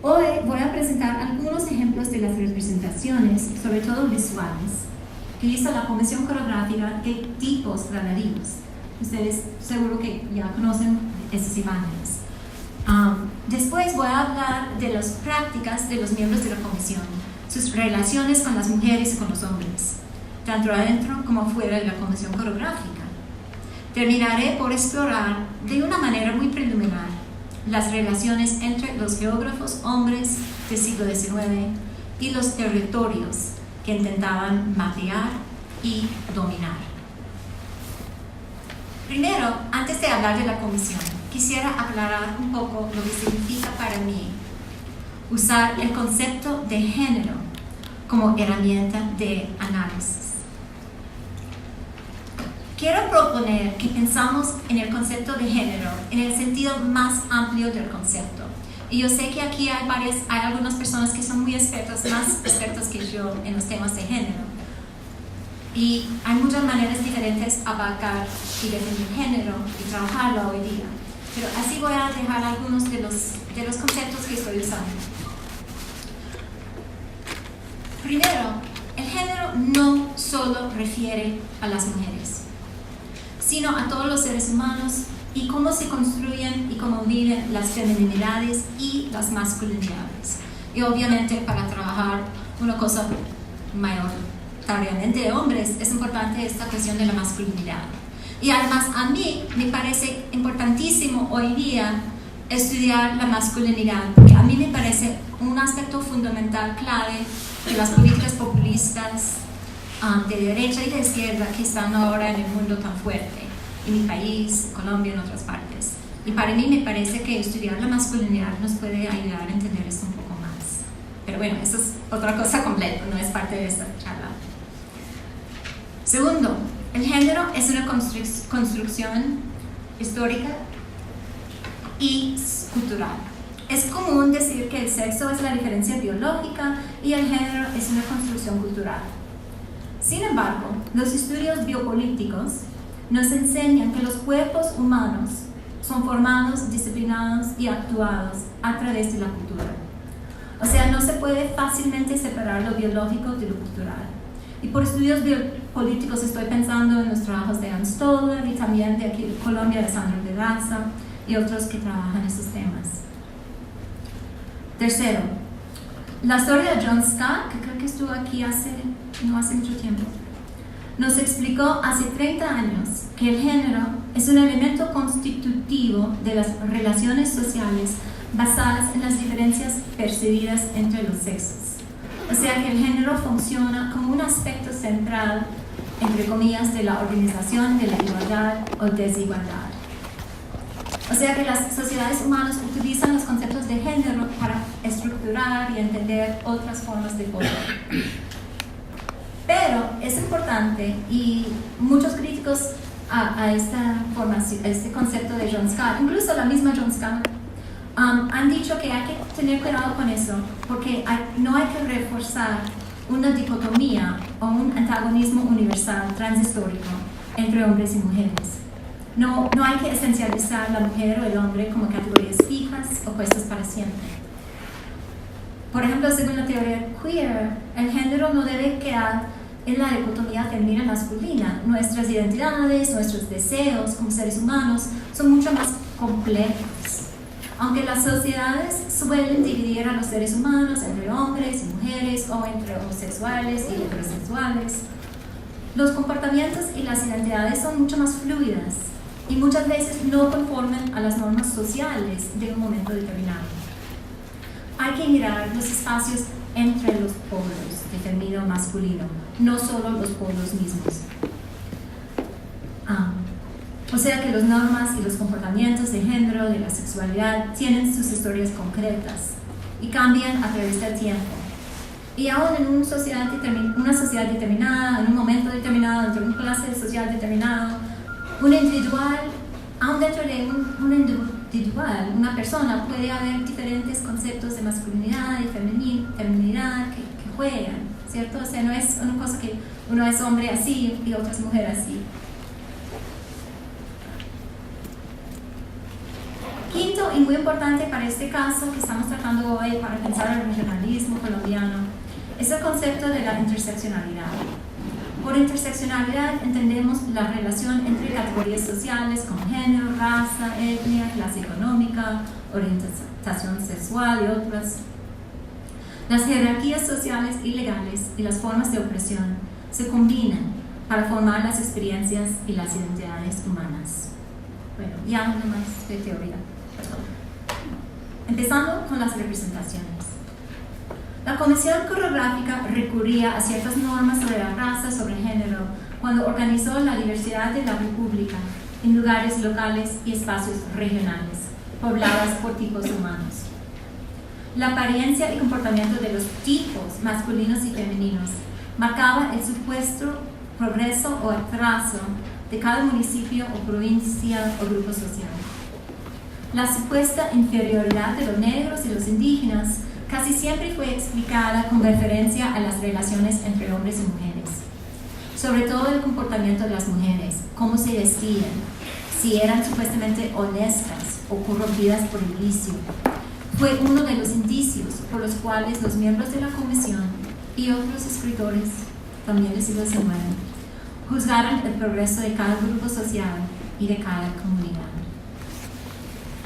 Hoy voy a presentar algunos ejemplos de las representaciones, sobre todo visuales, que hizo la Comisión Coreográfica de tipos bailarines. Ustedes seguro que ya conocen esas imágenes. Después voy a hablar de las prácticas de los miembros de la comisión, sus relaciones con las mujeres y con los hombres, tanto adentro como fuera de la Comisión Coreográfica. Terminaré por explorar de una manera muy preliminar las relaciones entre los geógrafos hombres del siglo XIX y los territorios que intentaban mapear y dominar. Primero, antes de hablar de la comisión, quisiera aclarar un poco lo que significa para mí usar el concepto de género como herramienta de análisis. Quiero proponer que pensamos en el concepto de género en el sentido más amplio del concepto. Y yo sé que aquí hay algunas personas que son muy expertas, más expertas que yo en los temas de género. Y hay muchas maneras diferentes de abarcar y definir género y trabajarlo hoy día. Pero así voy a dejar algunos de los conceptos que estoy usando. Primero, el género no solo refiere a las mujeres, sino a todos los seres humanos y cómo se construyen y cómo viven las feminidades y las masculinidades. Y obviamente para trabajar una cosa mayoritariamente de hombres es importante esta cuestión de la masculinidad. Y además a mí me parece importantísimo hoy día estudiar la masculinidad, porque a mí me parece un aspecto fundamental, clave de las políticas populistas de derecha y de izquierda que están ahora en el mundo tan fuerte, en mi país, Colombia, en otras partes. Y para mí me parece que estudiar la masculinidad nos puede ayudar a entender esto un poco más. Pero bueno, eso es otra cosa completa, no es parte de esta charla. Segundo, el género es una construcción histórica y cultural. Es común decir que el sexo es la diferencia biológica y el género es una construcción cultural. Sin embargo, los estudios biopolíticos nos enseñan que los cuerpos humanos son formados, disciplinados y actuados a través de la cultura. O sea, no se puede fácilmente separar lo biológico de lo cultural. Y por estudios biopolíticos estoy pensando en los trabajos de Ann Stoller y también de aquí de Colombia, de Sandra Pedraza y otros que trabajan estos temas. Tercero, la historia de John Scott, que creo que estuvo aquí no hace mucho tiempo, nos explicó hace 30 años que el género es un elemento constitutivo de las relaciones sociales basadas en las diferencias percibidas entre los sexos. O sea que el género funciona como un aspecto central, entre comillas, de la organización de la igualdad o desigualdad. O sea que las sociedades humanas utilizan los conceptos de género para estructurar y entender otras formas de poder. Pero es importante, y muchos críticos a este concepto de John Scott, incluso la misma John Scott, han dicho que hay que tener cuidado con eso, porque no hay que reforzar una dicotomía o un antagonismo universal transhistórico entre hombres y mujeres. No hay que esencializar la mujer o el hombre como categorías fijas o puestas para siempre. Por ejemplo, según la teoría queer, el género no debe quedar en la dicotomía femenina masculina. Nuestras identidades, nuestros deseos como seres humanos son mucho más complejos. Aunque las sociedades suelen dividir a los seres humanos entre hombres y mujeres o entre homosexuales y heterosexuales, los comportamientos y las identidades son mucho más fluidas y muchas veces no conforman a las normas sociales de un momento determinado. Hay que mirar los espacios entre los polos de femenino y masculino, no solo los polos mismos. O sea que las normas y los comportamientos de género, de la sexualidad, tienen sus historias concretas y cambian a través del tiempo. Y aún en una sociedad determinada, en un momento determinado, dentro de una clase social determinado, un individual, aún dentro de un individual, una persona, puede haber diferentes conceptos de masculinidad y feminidad que juegan, ¿cierto? O sea, no es una cosa que uno es hombre así y otra es mujer así. Quinto y muy importante para este caso que estamos tratando hoy para pensar el regionalismo colombiano es el concepto de la interseccionalidad. Por interseccionalidad entendemos la relación entre categorías sociales como género, raza, etnia, clase económica, orientación sexual y otras. Las jerarquías sociales y legales y las formas de opresión se combinan para formar las experiencias y las identidades humanas. Bueno, ya no más de teoría. Empezando con las representaciones. La Comisión Coreográfica recurría a ciertas normas sobre la raza, sobre el género, cuando organizó la diversidad de la República en lugares locales y espacios regionales, pobladas por tipos humanos. La apariencia y comportamiento de los tipos masculinos y femeninos marcaba el supuesto progreso o atraso de cada municipio o provincia o grupo social. La supuesta inferioridad de los negros y los indígenas casi siempre fue explicada con referencia a las relaciones entre hombres y mujeres, sobre todo el comportamiento de las mujeres, cómo se vestían, si eran supuestamente honestas o corrompidas por el vicio. Fue uno de los indicios por los cuales los miembros de la comisión y otros escritores, también del siglo XIX, juzgaron el progreso de cada grupo social y de cada comunidad.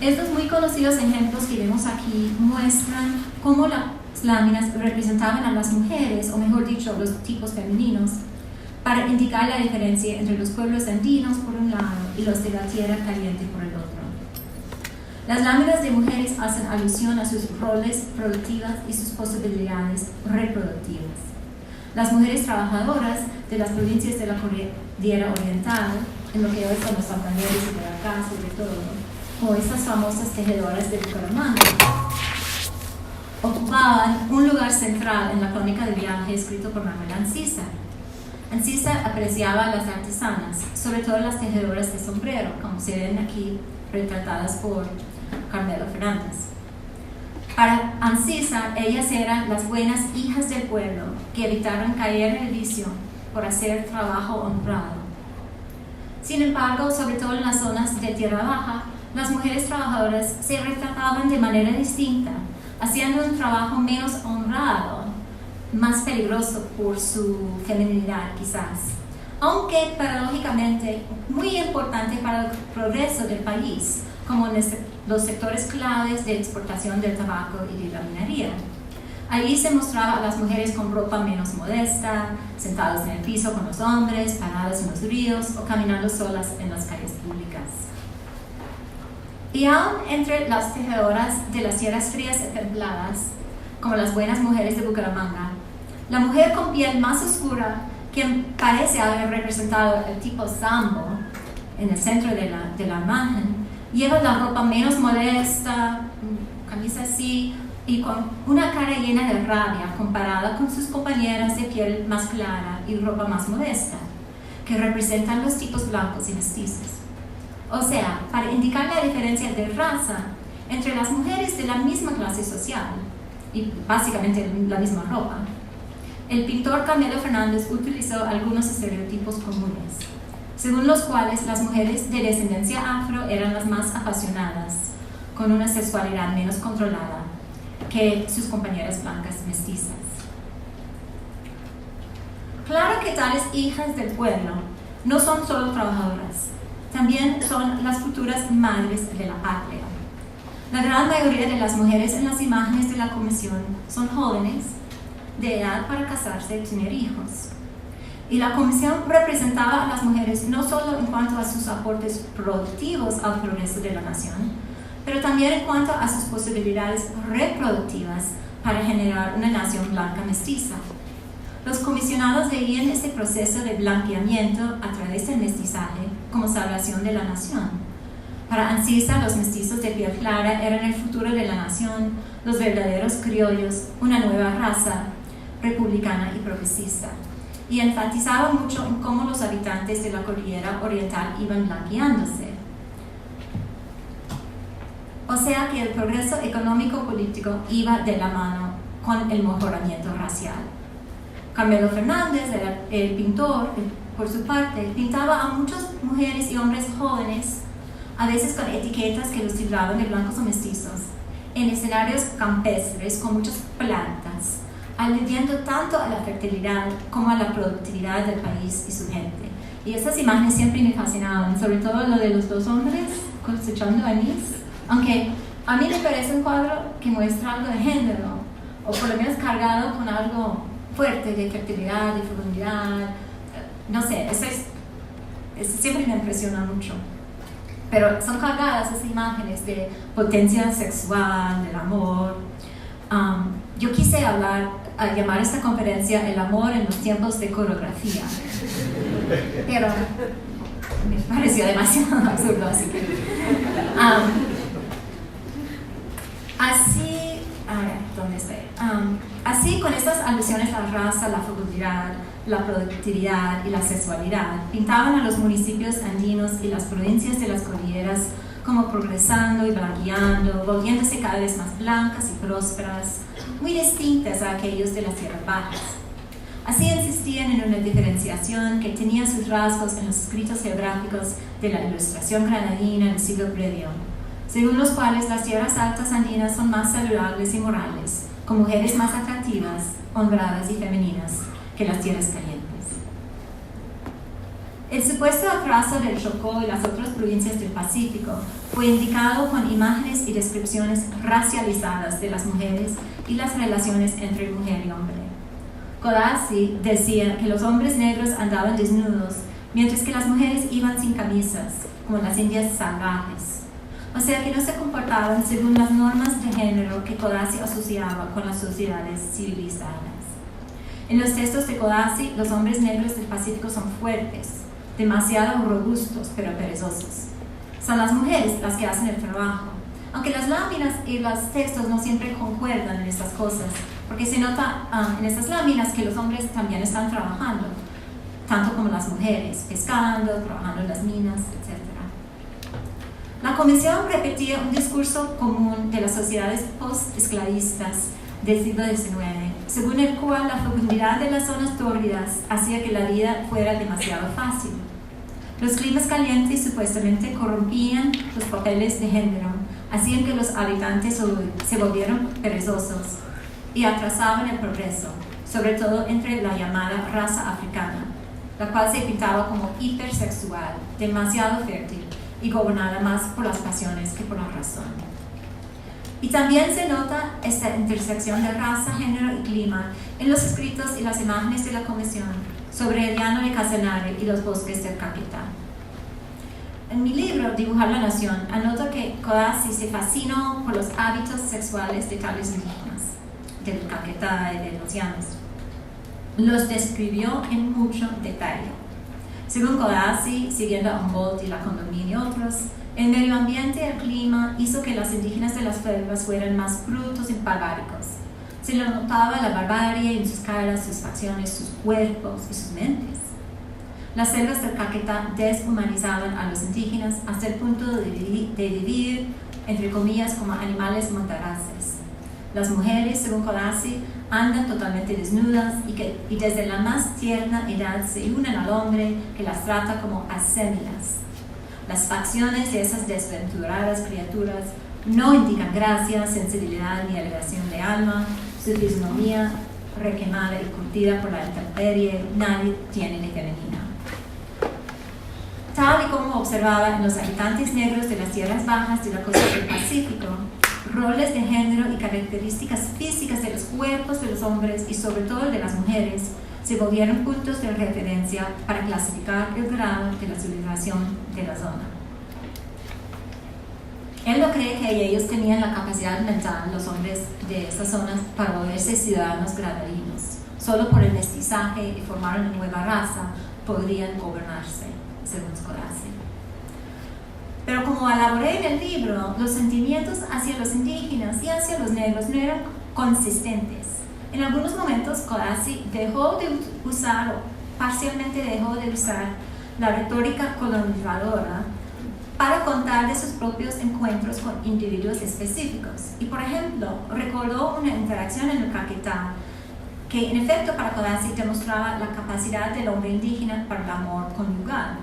Estos muy conocidos ejemplos que vemos aquí muestran cómo las láminas representaban a las mujeres, o mejor dicho, los tipos femeninos, para indicar la diferencia entre los pueblos andinos por un lado y los de la tierra caliente por el otro. Las láminas de mujeres hacen alusión a sus roles productivas y sus posibilidades reproductivas. Las mujeres trabajadoras de las provincias de la Cordillera Oriental, en lo que hoy son los santanderes y de acá sobre todo, o estas famosas tejedoras de Bucaramanga, ocupaban un lugar central en la crónica de viaje escrito por Manuel Ancísar. Ancísar apreciaba a las artesanas, sobre todo las tejedoras de sombrero, como se ven aquí retratadas por Carmelo Fernández. Para Ancísar, ellas eran las buenas hijas del pueblo que evitaron caer en el vicio por hacer trabajo honrado. Sin embargo, sobre todo en las zonas de tierra baja, las mujeres trabajadoras se retrataban de manera distinta, haciendo un trabajo menos honrado, más peligroso por su feminidad quizás, aunque paradójicamente muy importante para el progreso del país, como en los sectores claves de exportación del tabaco y de la minería. Allí se mostraba a las mujeres con ropa menos modesta, sentadas en el piso con los hombres, paradas en los ríos o caminando solas en las calles públicas. Y aún entre las tejedoras de las tierras frías y templadas, como las buenas mujeres de Bucaramanga, la mujer con piel más oscura, quien parece haber representado el tipo Sambo en el centro de la imagen, lleva la ropa menos modesta, camisa así, y con una cara llena de rabia comparada con sus compañeras de piel más clara y ropa más modesta, que representan los tipos blancos y mestizos. O sea, para indicar la diferencia de raza entre las mujeres de la misma clase social y básicamente la misma ropa, el pintor Carmelo Fernández utilizó algunos estereotipos comunes, según los cuales las mujeres de descendencia afro eran las más apasionadas, con una sexualidad menos controlada que sus compañeras blancas mestizas. Claro que tales hijas del pueblo no son solo trabajadoras, también son las futuras madres de la patria. La gran mayoría de las mujeres en las imágenes de la comisión son jóvenes, de edad para casarse y tener hijos. Y la comisión representaba a las mujeres no solo en cuanto a sus aportes productivos al progreso de la nación, pero también en cuanto a sus posibilidades reproductivas para generar una nación blanca mestiza. Los comisionados veían este proceso de blanqueamiento a través del mestizaje como salvación de la nación. Para Ancísar, los mestizos de piel clara eran el futuro de la nación, los verdaderos criollos, una nueva raza republicana y progresista. Y enfatizaba mucho en cómo los habitantes de la Cordillera Oriental iban blanqueándose. O sea que el progreso económico-político iba de la mano con el mejoramiento racial. Carmelo Fernández, el pintor, por su parte, pintaba a muchas mujeres y hombres jóvenes, a veces con etiquetas que los tildaban de blancos o mestizos, en escenarios campestres con muchas plantas, aludiendo tanto a la fertilidad como a la productividad del país y su gente. Y esas imágenes siempre me fascinaban, sobre todo lo de los dos hombres cosechando anís, aunque a mí me parece un cuadro que muestra algo de género, o por lo menos cargado con algo fuerte de fertilidad, de fecundidad, no sé, eso siempre me impresiona mucho. Pero son cargadas esas imágenes de potencia sexual, del amor. Yo quise llamar esta conferencia El amor en los tiempos de coreografía, pero me pareció demasiado absurdo, así que así con estas alusiones a la raza, la fecundidad, la productividad y la sexualidad, pintaban a los municipios andinos y las provincias de las cordilleras como progresando y blanqueando, volviéndose cada vez más blancas y prósperas, muy distintas a aquellos de las tierras bajas. Así insistían en una diferenciación que tenía sus rasgos en los escritos geográficos de la Ilustración granadina del siglo previo, según los cuales las tierras altas andinas son más saludables y morales, con mujeres más atractivas, honradas y femeninas que las tierras calientes. El supuesto atraso del Chocó y las otras provincias del Pacífico fue indicado con imágenes y descripciones racializadas de las mujeres y las relaciones entre mujer y hombre. Codazzi decía que los hombres negros andaban desnudos, mientras que las mujeres iban sin camisas, como las indias salvajes. O sea que no se comportaban según las normas de género que Codazzi asociaba con las sociedades civilizadas. En los textos de Codazzi, los hombres negros del Pacífico son fuertes, demasiado robustos, pero perezosos. Son las mujeres las que hacen el trabajo, aunque las láminas y los textos no siempre concuerdan en estas cosas, porque se nota en estas láminas que los hombres también están trabajando, tanto como las mujeres, pescando, trabajando en las minas, etc. La comisión repetía un discurso común de las sociedades post-esclavistas del siglo XIX, según el cual la fecundidad de las zonas tórridas hacía que la vida fuera demasiado fácil. Los climas calientes supuestamente corrompían los papeles de género, hacían que los habitantes se volvieran perezosos y atrasaban el progreso, sobre todo entre la llamada raza africana, la cual se pintaba como hipersexual, demasiado fértil y gobernada más por las pasiones que por la razón. Y también se nota esta intersección de raza, género y clima en los escritos y las imágenes de la comisión sobre el llano de Casanare y los bosques del Caquetá. En mi libro, Dibujar la Nación, anoto que Codazzi se fascinó por los hábitos sexuales de tales indígenas, del Caquetá y de los llanos. Los describió en mucho detalle. Según Codazzi, siguiendo a Humboldt y Lacandoni y otros, el medio ambiente y el clima hizo que los indígenas de las selvas fueran más brutos y barbáricos. Se le notaba la barbarie en sus caras, sus facciones, sus cuerpos y sus mentes. Las selvas del Caquetá deshumanizaban a los indígenas hasta el punto de vivir, entre comillas, como animales montaraces. Las mujeres, según Codazzi, andan totalmente desnudas y desde la más tierna edad se unen al hombre que las trata como asémilas. Las facciones de esas desventuradas criaturas no indican gracia, sensibilidad ni elevación de alma. Su fisonomía requemada y curtida por la intemperie, nadie tiene de femenina. Tal y como observaba en los habitantes negros de las tierras bajas de la costa del Pacífico, roles de género y características físicas de los cuerpos de los hombres y sobre todo de las mujeres se volvieron puntos de referencia para clasificar el grado de la civilización de la zona. Él no cree que ellos tenían la capacidad mental, los hombres de esas zonas, para volverse ciudadanos granadinos. Solo por el mestizaje y formar una nueva raza podrían gobernarse, según Codazzi. Pero como elaboré en el libro, los sentimientos hacia los indígenas y hacia los negros no eran consistentes. En algunos momentos, Codazzi parcialmente dejó de usar la retórica colonizadora para contar de sus propios encuentros con individuos específicos. Y, por ejemplo, recordó una interacción en el Caquetá que, en efecto, para Codazzi demostraba la capacidad del hombre indígena para el amor conyugal.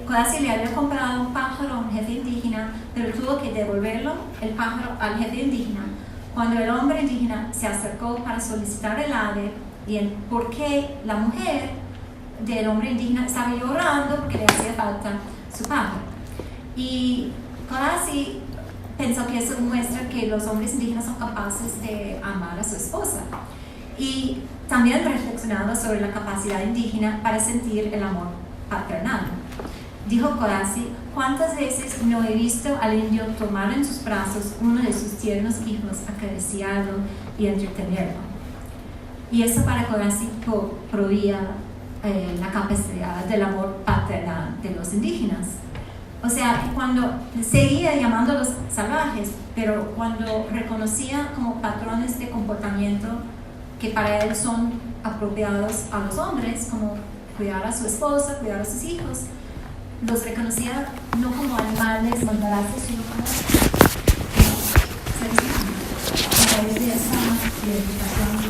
Codazzi le había comprado un pájaro a un jefe indígena, pero tuvo que devolverlo el pájaro al jefe indígena. Cuando el hombre indígena se acercó para solicitar el ave, y el por qué la mujer del hombre indígena estaba llorando porque le hacía falta su pájaro. Y Codazzi pensó que eso muestra que los hombres indígenas son capaces de amar a su esposa. Y también reflexionaba sobre la capacidad indígena para sentir el amor paternal. Dijo Codazzi: ¿cuántas veces no he visto al indio tomar en sus brazos uno de sus tiernos hijos, acariciarlo y entretenerlo? Y eso para Codazzi proveía la capacidad del amor paternal de los indígenas. O sea, cuando seguía llamándolos salvajes, pero cuando reconocía como patrones de comportamiento que para él son apropiados a los hombres, como cuidar a su esposa, cuidar a sus hijos, los reconocía no como animales malvados, sino como seres humanos. A través de esa identificación.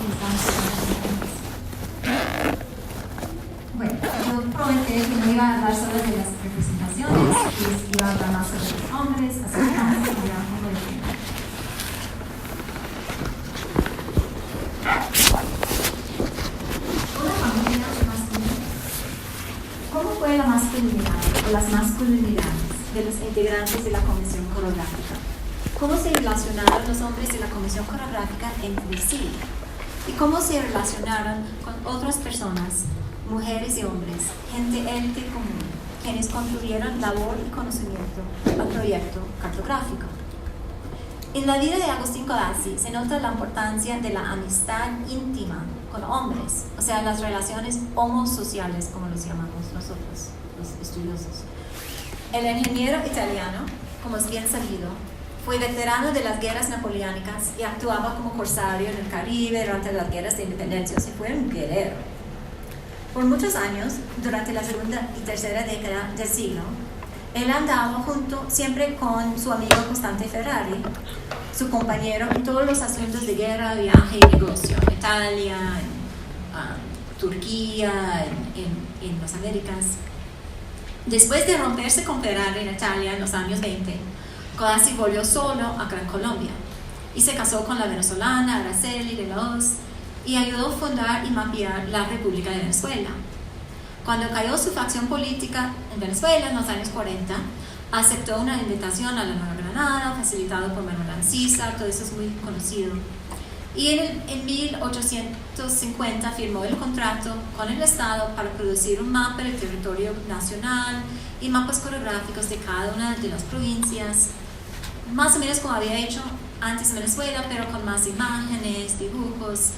Bueno, yo prometí que no iba a hablar solo de las representaciones, que iba a hablar más sobre los hombres, así que vamos a hablar un poco de tiempo. Una familia masculina. ¿Cómo fue la masculinidad o las masculinidades de los integrantes de la Comisión Coreográfica? ¿Cómo se relacionaron los hombres de la Comisión Coreográfica entre sí? ¿Y cómo se relacionaron con otras personas, mujeres y hombres, gente común, quienes contribuyeron labor y conocimiento al proyecto cartográfico? En la vida de Agustín Codazzi se nota la importancia de la amistad íntima con hombres, o sea, las relaciones homosociales, como los llamamos nosotros, los estudiosos. El ingeniero italiano, como es bien sabido, fue veterano de las guerras napoleónicas y actuaba como corsario en el Caribe durante las guerras de independencia, o sea, fue un guerrero. Por muchos años, durante la segunda y tercera década del siglo, él andaba junto siempre con su amigo Costante Ferrari, su compañero en todos los asuntos de guerra, viaje y negocio, en Italia, en Turquía, en las Américas. Después de romperse con Ferrari en Italia en los años 20, Codazzi volvió solo a Gran Colombia y se casó con la venezolana Araceli de la Hoz y ayudó a fundar y mapear la República de Venezuela. Cuando cayó su facción política en Venezuela en los años 40, aceptó una invitación a la Nueva Granada, facilitado por Manuel Ancisa, todo eso es muy conocido. Y en 1850 firmó el contrato con el Estado para producir un mapa del territorio nacional y mapas coreográficos de cada una de las provincias, más o menos como había hecho antes en Venezuela, pero con más imágenes, dibujos,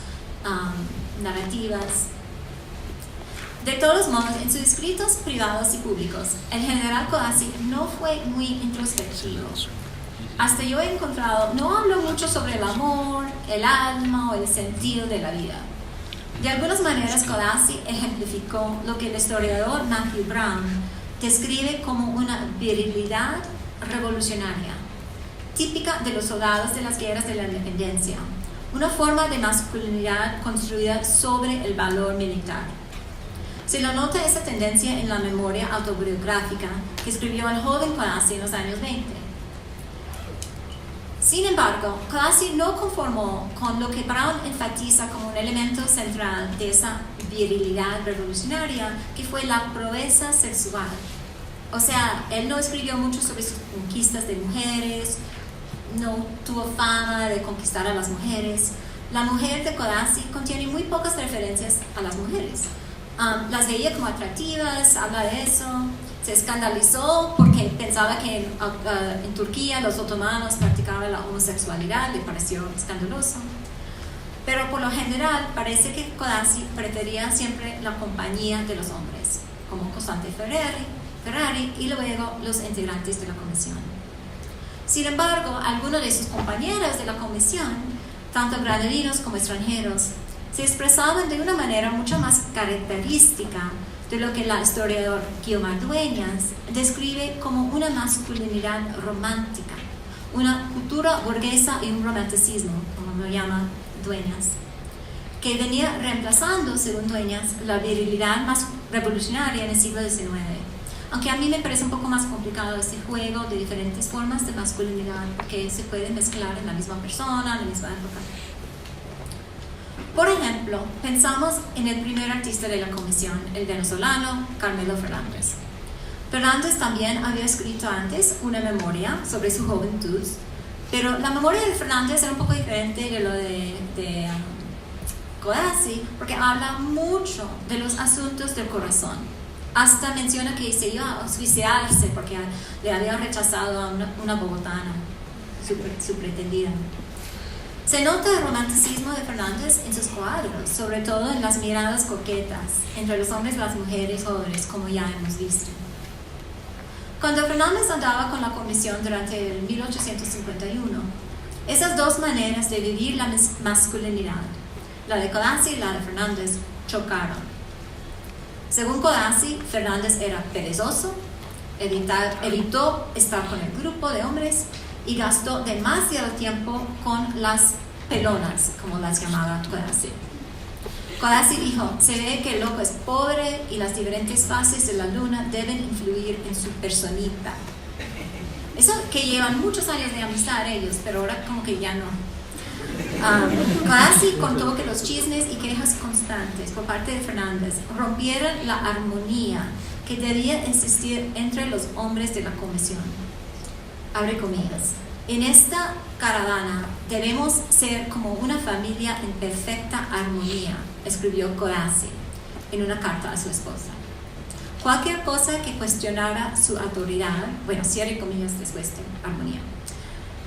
narrativas. De todos modos, en sus escritos privados y públicos, el general Codazzi no fue muy introspectivo. Hasta yo he encontrado, no habló mucho sobre el amor, el alma o el sentido de la vida. De algunas maneras, Codazzi ejemplificó lo que el historiador Matthew Brown describe como una virilidad revolucionaria, típica de los soldados de las guerras de la independencia, una forma de masculinidad construida sobre el valor militar. Se lo nota esa tendencia en la memoria autobiográfica que escribió el joven Codazzi en los años 20. Sin embargo, Codazzi no conformó con lo que Brown enfatiza como un elemento central de esa virilidad revolucionaria, que fue la proeza sexual. O sea, él no escribió mucho sobre sus conquistas de mujeres, no tuvo fama de conquistar a las mujeres. La mujer de Codazzi contiene muy pocas referencias a las mujeres. Las veía como atractivas, habla de eso. Se escandalizó porque pensaba que en Turquía los otomanos practicaban la homosexualidad, le pareció escandaloso. Pero por lo general parece que Codazzi prefería siempre la compañía de los hombres, como Costante Ferrari y luego los integrantes de la comisión. Sin embargo, algunos de sus compañeros de la comisión, tanto granadinos como extranjeros, se expresaban de una manera mucho más característica de lo que el historiador Guiomar Dueñas describe como una masculinidad romántica, una cultura burguesa y un romanticismo, como lo llama Dueñas, que venía reemplazando, según Dueñas, la virilidad más revolucionaria en el siglo XIX. Aunque a mí me parece un poco más complicado este juego de diferentes formas de masculinidad que se pueden mezclar en la misma persona, en la misma época. Por ejemplo, pensamos en el primer artista de la comisión, el venezolano Carmelo Fernández. Fernández también había escrito antes una memoria sobre su juventud, pero la memoria de Fernández era un poco diferente de lo de Codazzi, porque habla mucho de los asuntos del corazón. Hasta menciona que se iba a suicidarse porque le había rechazado a una bogotana, su pretendida. Se nota el romanticismo de Fernández en sus cuadros, sobre todo en las miradas coquetas entre los hombres y las mujeres jóvenes, como ya hemos visto. Cuando Fernández andaba con la comisión durante el 1851, esas dos maneras de vivir la masculinidad, la de Codazzi y la de Fernández, chocaron. Según Codazzi, Fernández era perezoso, evitó estar con el grupo de hombres y gastó demasiado tiempo con las pelonas, como las llamaba Codazzi. Codazzi dijo, se ve que el loco es pobre y las diferentes fases de la luna deben influir en su personita. Eso que llevan muchos años de amistad ellos, pero ahora como que ya no. Codazzi contó que los chismes y quejas constantes por parte de Fernández rompieron la armonía que debía existir entre los hombres de la comisión. Abre comillas. En esta caravana debemos ser como una familia en perfecta armonía, escribió Codazzi en una carta a su esposa. Cualquier cosa que cuestionara su autoridad, cierre comillas después de armonía.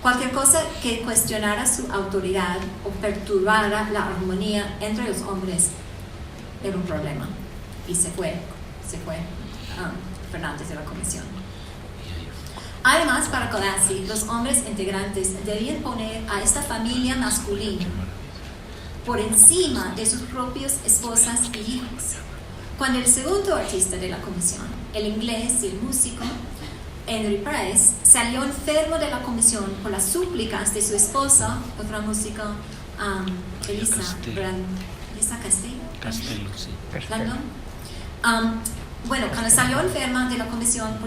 Cualquier cosa que cuestionara su autoridad o perturbara la armonía entre los hombres era un problema. Y se fue Fernández de la comisión. Además, para Codazzi, los hombres integrantes debían poner a esta familia masculina por encima de sus propias esposas y hijos. Cuando el segundo artista de la comisión, el inglés y el músico Henry Price, salió enfermo de la comisión por las súplicas de su esposa, otra música, Elisa Castello, sí. Cuando salió enferma de la comisión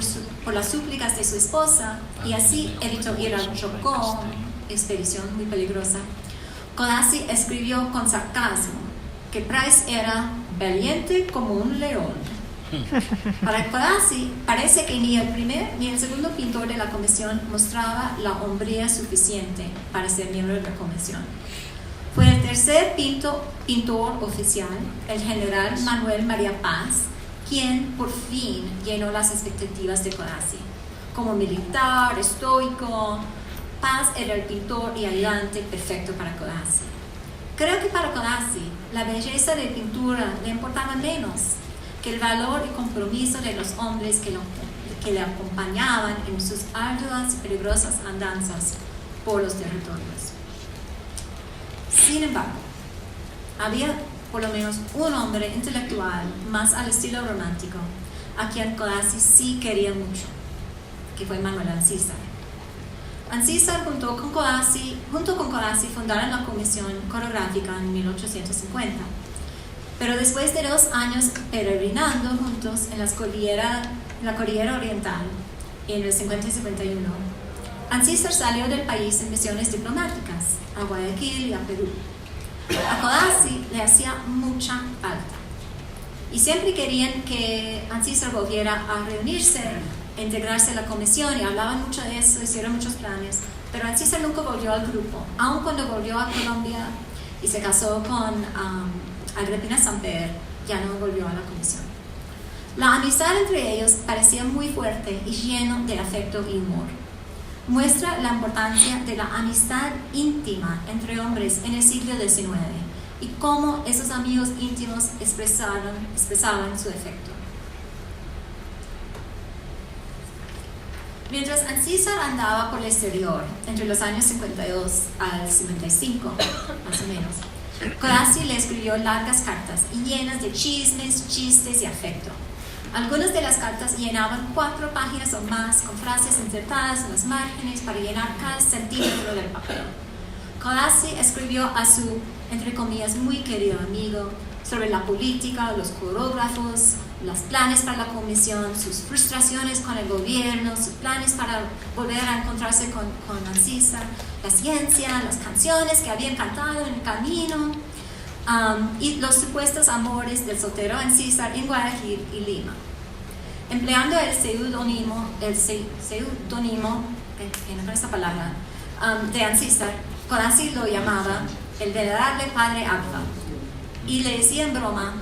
por las súplicas de su esposa y así evitó ir al Chocó, expedición muy peligrosa, Codazzi escribió con sarcasmo que Price era valiente como un león. Para Codazzi parece que ni el primer ni el segundo pintor de la comisión mostraba la hombría suficiente para ser miembro de la comisión. Fue el tercer pintor oficial, el general Manuel María Paz, quien por fin llenó las expectativas de Codazzi. Como militar, estoico, Paz era el pintor y ayudante perfecto para Codazzi. Creo que para Codazzi la belleza de pintura le importaba menos que el valor y compromiso de los hombres que le acompañaban en sus arduas y peligrosas andanzas por los territorios. Sin embargo, había por lo menos un hombre intelectual más al estilo romántico, a quien Codazzi sí quería mucho, que fue Manuel Ancísar. Ancísar junto con Codazzi fundaron la Comisión Coreográfica en 1850. Pero después de 2 años peregrinando juntos en la cordillera oriental, en el 50 y 51, Ancísar salió del país en misiones diplomáticas, a Guayaquil y a Perú. A Codazzi le hacía mucha falta. Y siempre querían que Ancísar volviera a reunirse, a integrarse a la comisión, y hablaban mucho de eso, hicieron muchos planes. Pero Ancísar nunca volvió al grupo, aun cuando volvió a Colombia y se casó con Agripina Samper, ya no volvió a la comisión. La amistad entre ellos parecía muy fuerte y lleno de afecto y humor. Muestra la importancia de la amistad íntima entre hombres en el siglo XIX y cómo esos amigos íntimos expresaban su afecto. Mientras Ancísar andaba por el exterior entre los años 52 al 55, más o menos, Codazzi le escribió largas cartas llenas de chismes, chistes y afecto. Algunas de las cartas llenaban 4 páginas o más, con frases insertadas en las márgenes para llenar cada centímetro del papel. Codazzi escribió a su, entre comillas, muy querido amigo sobre la política, los coreógrafos, los planes para la comisión, sus frustraciones con el gobierno, sus planes para volver a encontrarse con Ancisa, la ciencia, las canciones que habían cantado en el camino, y los supuestos amores del soltero Ancísar en Guayaquil y Lima. Empleando el seudónimo con esta palabra, de Ancísar, Codazzi lo llamaba el venerable padre Alfa, y le decía en broma,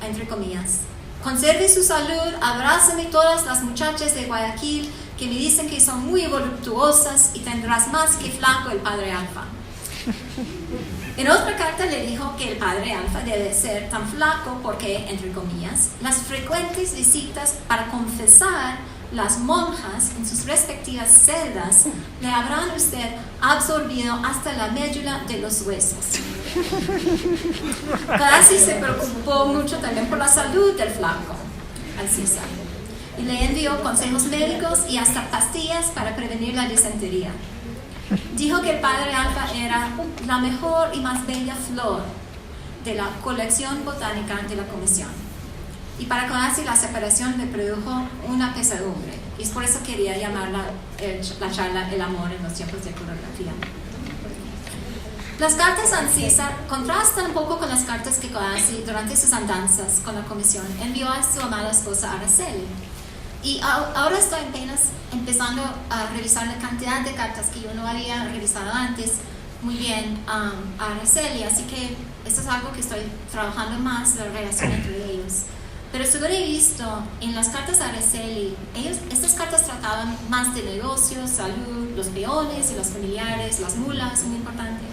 entre comillas: conserve su salud, abrázame todas las muchachas de Guayaquil que me dicen que son muy voluptuosas y tendrás más que flaco el padre Alfa. En otra carta le dijo que el padre Alfa debe ser tan flaco porque, entre comillas, las frecuentes visitas para confesar las monjas en sus respectivas celdas le habrán usted absorbido hasta la médula de los huesos. Codazzi se preocupó mucho también por la salud del flaco Ancísar y le envió consejos médicos y hasta pastillas para prevenir la disentería. Dijo que el padre Alfa era la mejor y más bella flor de la colección botánica de la comisión. Y para Codazzi la separación le produjo una pesadumbre, y es por eso quería llamar la charla El amor en los tiempos de coreografía. Las cartas a Ancísar contrastan un poco con las cartas que Codazzi, durante sus andanzas con la comisión, envió a su amada esposa Araceli. Y ahora estoy apenas empezando a revisar la cantidad de cartas que yo no había revisado antes muy bien a Araceli, así que esto es algo que estoy trabajando más, la relación entre ellos. Pero según he visto en las cartas a Araceli, estas cartas trataban más de negocios, salud, los peones y los familiares, las mulas, muy importante.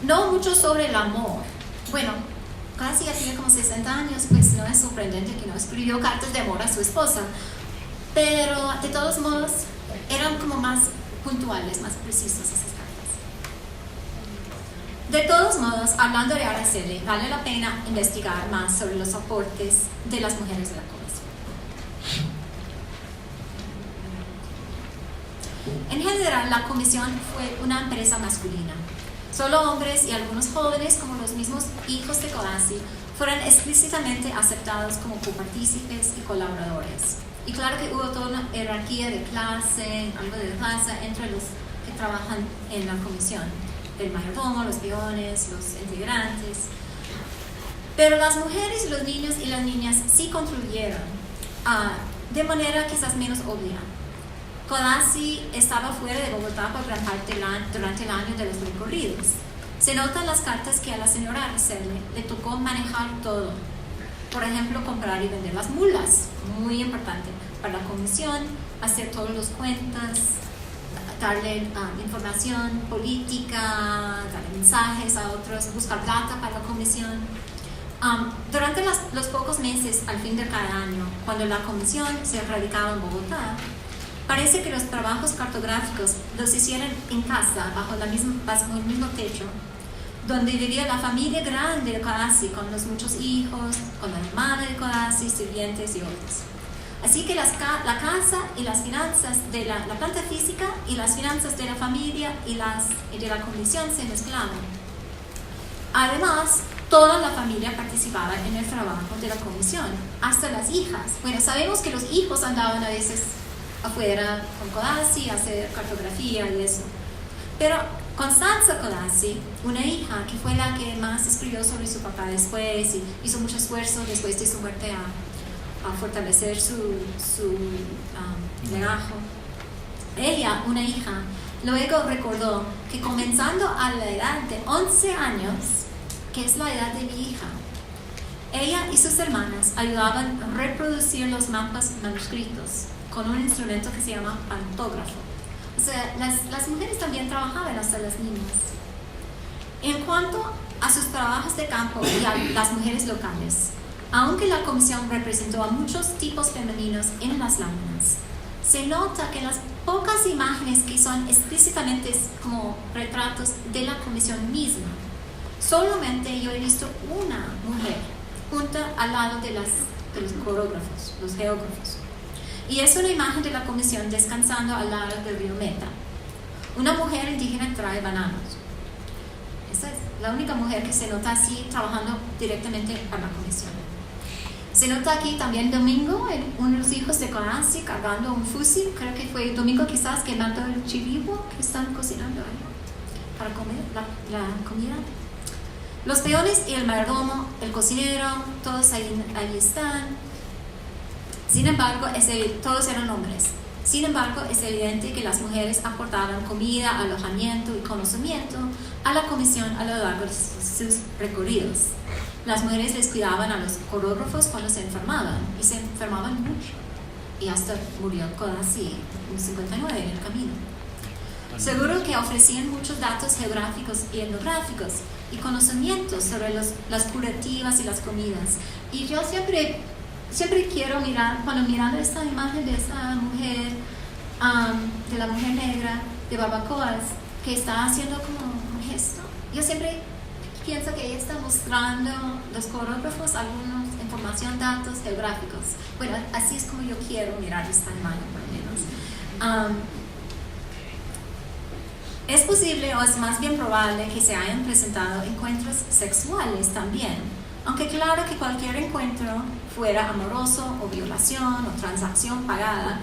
No mucho sobre el amor. Bueno, casi ya tiene como 60 años, pues no es sorprendente que no escribió cartas de amor a su esposa. Pero de todos modos, eran como más puntuales, más precisas esas cartas. De todos modos, hablando de Araceli, vale la pena investigar más sobre los aportes de las mujeres de la comisión. En general, la comisión fue una empresa masculina. Solo hombres y algunos jóvenes, como los mismos hijos de Codazzi, fueron explícitamente aceptados como copartícipes y colaboradores. Y claro que hubo toda una jerarquía de clase, algo de raza entre los que trabajan en la comisión. El mayordomo, los peones, los integrantes. Pero las mujeres, los niños y las niñas sí contribuyeron de manera quizás menos obvia. Codazzi estaba fuera de Bogotá por gran parte durante el año de los recorridos. Se notan las cartas que a la señora Araceli le tocó manejar todo. Por ejemplo, comprar y vender las mulas, muy importante para la comisión, hacer todos los cuentas, darle información política, darle mensajes a otros, buscar plata para la comisión. Durante los pocos meses al fin de cada año, cuando la comisión se radicaba en Bogotá, parece que los trabajos cartográficos los hicieron en casa, bajo el mismo techo, donde vivía la familia grande de Codazzi, con los muchos hijos, con la hermana de Codazzi, sirvientes y otros. Así que la casa y las finanzas de la planta física y las finanzas de la familia y de la comisión se mezclaban. Además, toda la familia participaba en el trabajo de la comisión, hasta las hijas. Bueno, sabemos que los hijos andaban a veces afuera con Codazzi a hacer cartografía y eso. Pero Constanza Codazzi, una hija que fue la que más escribió sobre su papá después y hizo mucho esfuerzo después de su muerte a fortalecer su legajo. Ella, una hija, luego recordó que comenzando a la edad de 11 años, que es la edad de mi hija, ella y sus hermanas ayudaban a reproducir los mapas manuscritos con un instrumento que se llama pantógrafo. O sea, las mujeres también trabajaban hasta las niñas. En cuanto a sus trabajos de campo y a las mujeres locales, aunque la comisión representó a muchos tipos femeninos en las láminas, se nota que las pocas imágenes que son explícitamente como retratos de la comisión misma, solamente yo he visto una mujer junta al lado de los coreógrafos, los geógrafos. Y es una imagen de la comisión descansando al lado del río Meta. Una mujer indígena trae bananos. Esa es la única mujer que se nota así trabajando directamente para la comisión. Se nota aquí también Domingo, uno de los hijos de Conasi, cargando un fusil. Creo que fue Domingo quizás que mató el chivivo que están cocinando ahí para comer la comida. Los peones y el mayordomo, el cocinero, todos ahí están. Sin embargo, todos eran hombres. Sin embargo, es evidente que las mujeres aportaban comida, alojamiento y conocimiento a la comisión a lo largo de sus recorridos. Las mujeres les cuidaban a los coreógrafos cuando se enfermaban, y se enfermaban mucho. Y hasta murió Kodasi en 59 en el camino. Seguro que ofrecían muchos datos geográficos y etnográficos y conocimientos sobre las curativas y las comidas. Y yo siempre quiero mirar, cuando mirando esta imagen de esta mujer, de la mujer negra de barbacoas, que está haciendo como un gesto, yo siempre pienso que ella está mostrando los coreógrafos alguna información, datos geográficos. Bueno, así es como yo quiero mirar esta imagen, por lo menos. Es posible, o es más bien probable, que se hayan presentado encuentros sexuales también, aunque claro que cualquier encuentro, fuera amoroso o violación o transacción pagada,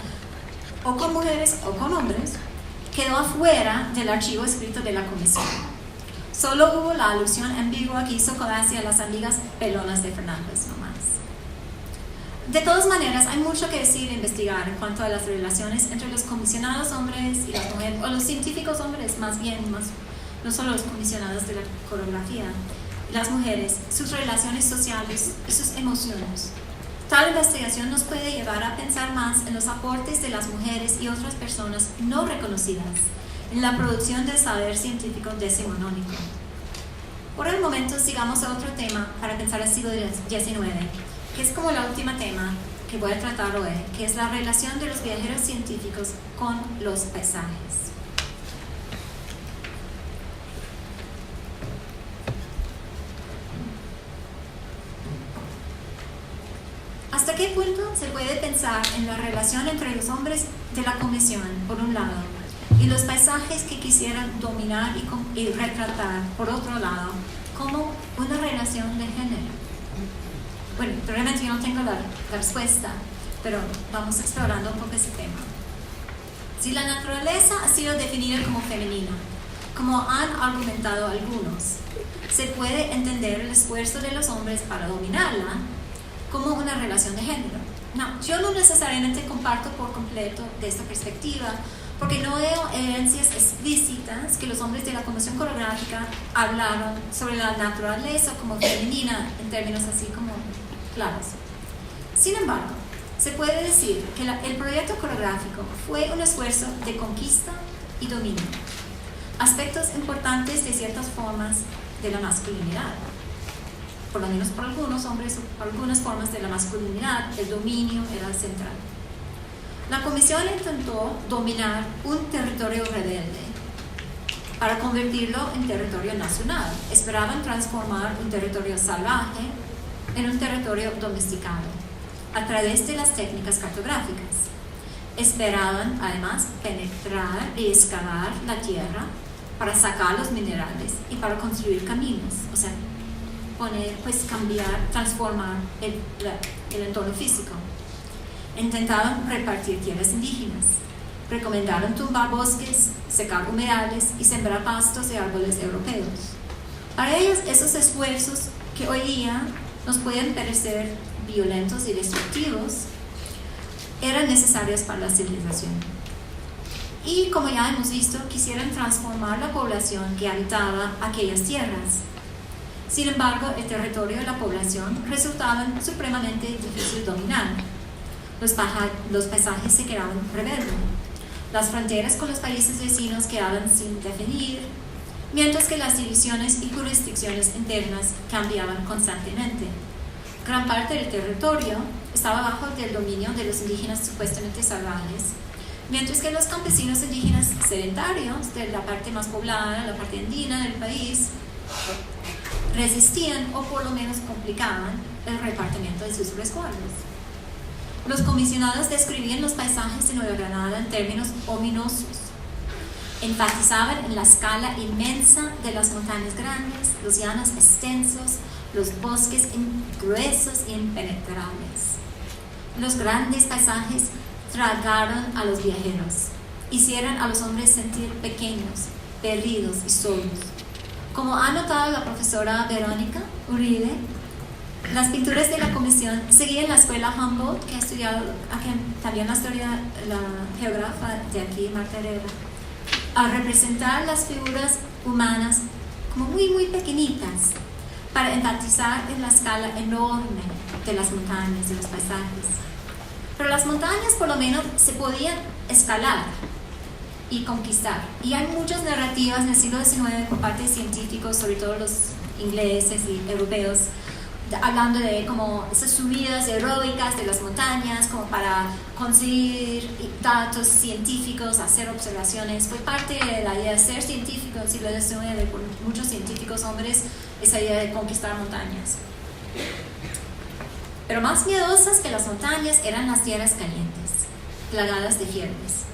o con mujeres o con hombres, quedó afuera del archivo escrito de la comisión. Solo hubo la alusión ambigua que hizo Kodasi a las amigas pelonas de Fernández nomás. De todas maneras, hay mucho que decir e investigar en cuanto a las relaciones entre los comisionados hombres y las mujeres, o los científicos hombres más bien, no solo los comisionados de la coreografía, y las mujeres, sus relaciones sociales y sus emociones. Tal investigación nos puede llevar a pensar más en los aportes de las mujeres y otras personas no reconocidas en la producción del saber científico decimonónico. Por el momento, sigamos a otro tema para pensar el siglo XIX, que es como el último tema que voy a tratar hoy, que es la relación de los viajeros científicos con los paisajes. ¿Hasta qué punto se puede pensar en la relación entre los hombres de la comisión, por un lado, y los paisajes que quisieran dominar y retratar, por otro lado, como una relación de género? Bueno, realmente yo no tengo la respuesta, pero vamos explorando un poco ese tema. Si la naturaleza ha sido definida como femenina, como han argumentado algunos, se puede entender el esfuerzo de los hombres para dominarla como una relación de género. No, yo no necesariamente comparto por completo de esta perspectiva, porque no veo evidencias explícitas que los hombres de la Comisión Coreográfica hablaron sobre la naturaleza como femenina en términos así como claros. Sin embargo, se puede decir que el proyecto coreográfico fue un esfuerzo de conquista y dominio, aspectos importantes de ciertas formas de la masculinidad. Por lo menos para algunos hombres, algunas formas de la masculinidad, el dominio era central. La comisión intentó dominar un territorio rebelde para convertirlo en territorio nacional. Esperaban transformar un territorio salvaje en un territorio domesticado a través de las técnicas cartográficas. Esperaban además penetrar y excavar la tierra para sacar los minerales y para construir caminos, o sea, cambiar, transformar el entorno físico. Intentaban repartir tierras indígenas, recomendaron tumbar bosques, secar humedales y sembrar pastos de árboles europeos. Para ellos, esos esfuerzos que hoy día nos pueden parecer violentos y destructivos eran necesarios para la civilización. Y como ya hemos visto, quisieran transformar la población que habitaba aquellas tierras. Sin embargo, el territorio y la población resultaban supremamente difícil de dominar. Los paisajes se quedaban rebeldes. Las fronteras con los países vecinos quedaban sin definir, mientras que las divisiones y jurisdicciones internas cambiaban constantemente. Gran parte del territorio estaba bajo el dominio de los indígenas supuestamente salvajes, mientras que los campesinos indígenas sedentarios de la parte más poblada, la parte andina del país, resistían o por lo menos complicaban el repartimiento de sus resguardos. Los comisionados describían los paisajes de Nueva Granada en términos ominosos. Enfatizaban en la escala inmensa de las montañas grandes, los llanos extensos, los bosques gruesos e impenetrables. Los grandes paisajes tragaron a los viajeros, hicieron a los hombres sentir pequeños, perdidos y solos. Como ha notado la profesora Verónica Uribe, las pinturas de la comisión seguían la escuela Humboldt, que ha estudiado también la geógrafa de aquí, Marta Herrera, al representar las figuras humanas como muy, muy pequeñitas, para enfatizar en la escala enorme de las montañas, de los paisajes. Pero las montañas por lo menos se podían escalar y conquistar. Y hay muchas narrativas en el siglo XIX por parte de científicos, sobre todo los ingleses y europeos, hablando de como esas subidas heroicas de las montañas, como para conseguir datos científicos, hacer observaciones. Fue parte de la idea de ser científico en el siglo XIX por muchos científicos hombres, esa idea de conquistar montañas. Pero más miedosas que las montañas eran las tierras calientes, plagadas de fiebres.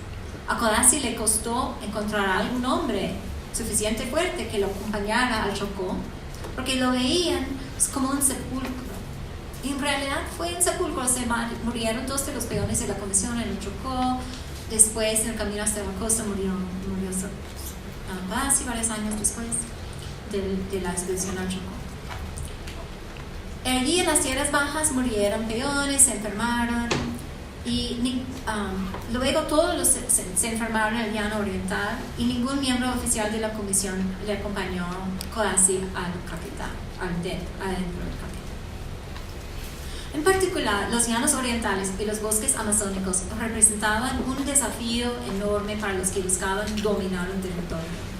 A Codazzi le costó encontrar a algún hombre suficiente fuerte que lo acompañara al Chocó, porque lo veían como un sepulcro. Y en realidad fue un sepulcro. Murieron 2 de los peones de la comisión en el Chocó. Después, en el camino hasta la costa, murió casi varios años después de la expedición al Chocó. Allí en las tierras bajas murieron peones, se enfermaron, y luego todos se enfermaron en el llano oriental, y ningún miembro oficial de la comisión le acompañó Codazzi al Caquetá, adentro del Caquetá. En particular, los llanos orientales y los bosques amazónicos representaban un desafío enorme para los que buscaban dominar un territorio.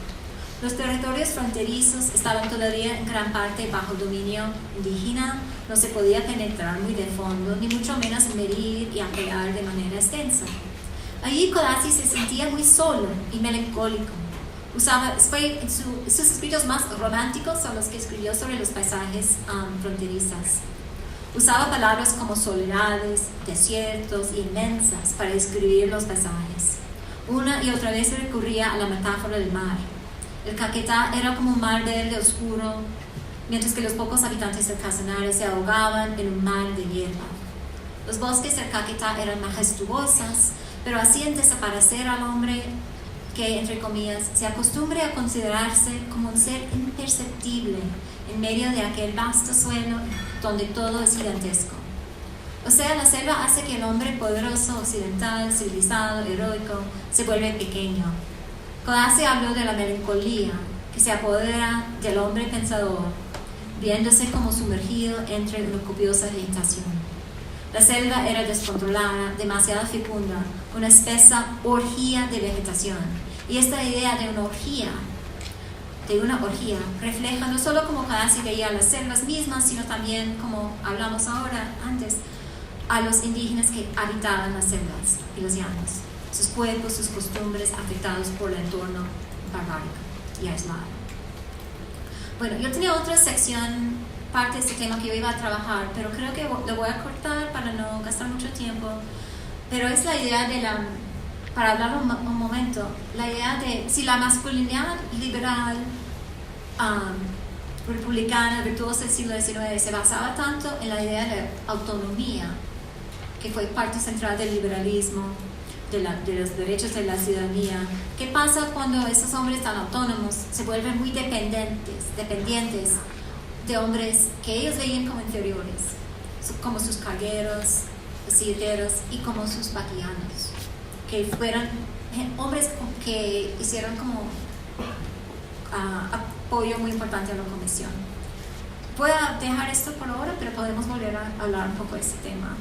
Los territorios fronterizos estaban todavía en gran parte bajo dominio indígena, no se podía penetrar muy de fondo, ni mucho menos medir y ampliar de manera extensa. Allí Codazzi se sentía muy solo y melancólico. Sus escritos más románticos son los que escribió sobre los paisajes fronterizos. Usaba palabras como soledades, desiertos y inmensas para describir los paisajes. Una y otra vez recurría a la metáfora del mar. El Caquetá era como un mar verde oscuro, mientras que los pocos habitantes del Casanare se ahogaban en un mar de hierba. Los bosques del Caquetá eran majestuosos, pero hacían desaparecer al hombre que, entre comillas, se acostumbre a considerarse como un ser imperceptible en medio de aquel vasto suelo donde todo es gigantesco. O sea, la selva hace que el hombre poderoso, occidental, civilizado, heroico, se vuelve pequeño. Codazzi habló de la melancolía que se apodera del hombre pensador, viéndose como sumergido entre una copiosa vegetación. La selva era descontrolada, demasiado fecunda, una espesa orgía de vegetación. Y esta idea de una orgía refleja no solo como Codazzi veía las selvas mismas, sino también, como hablamos ahora antes, a los indígenas que habitaban las selvas y los llanos, sus cuerpos, sus costumbres afectados por el entorno barbárico y aislado. Bueno, yo tenía otra sección, parte de este tema que yo iba a trabajar, pero creo que lo voy a cortar para no gastar mucho tiempo. Pero es la idea de para hablar un momento, la idea de si la masculinidad liberal, republicana, virtuosa del siglo XIX se basaba tanto en la idea de autonomía, que fue parte central del liberalismo, de los derechos de la ciudadanía. ¿Qué pasa cuando esos hombres tan autónomos se vuelven muy dependientes de hombres que ellos veían como inferiores, como sus cargueros, silleteros y como sus vaquianos, que fueron hombres que hicieron como apoyo muy importante a la comisión? Voy a dejar esto por ahora, pero podemos volver a hablar un poco de este tema,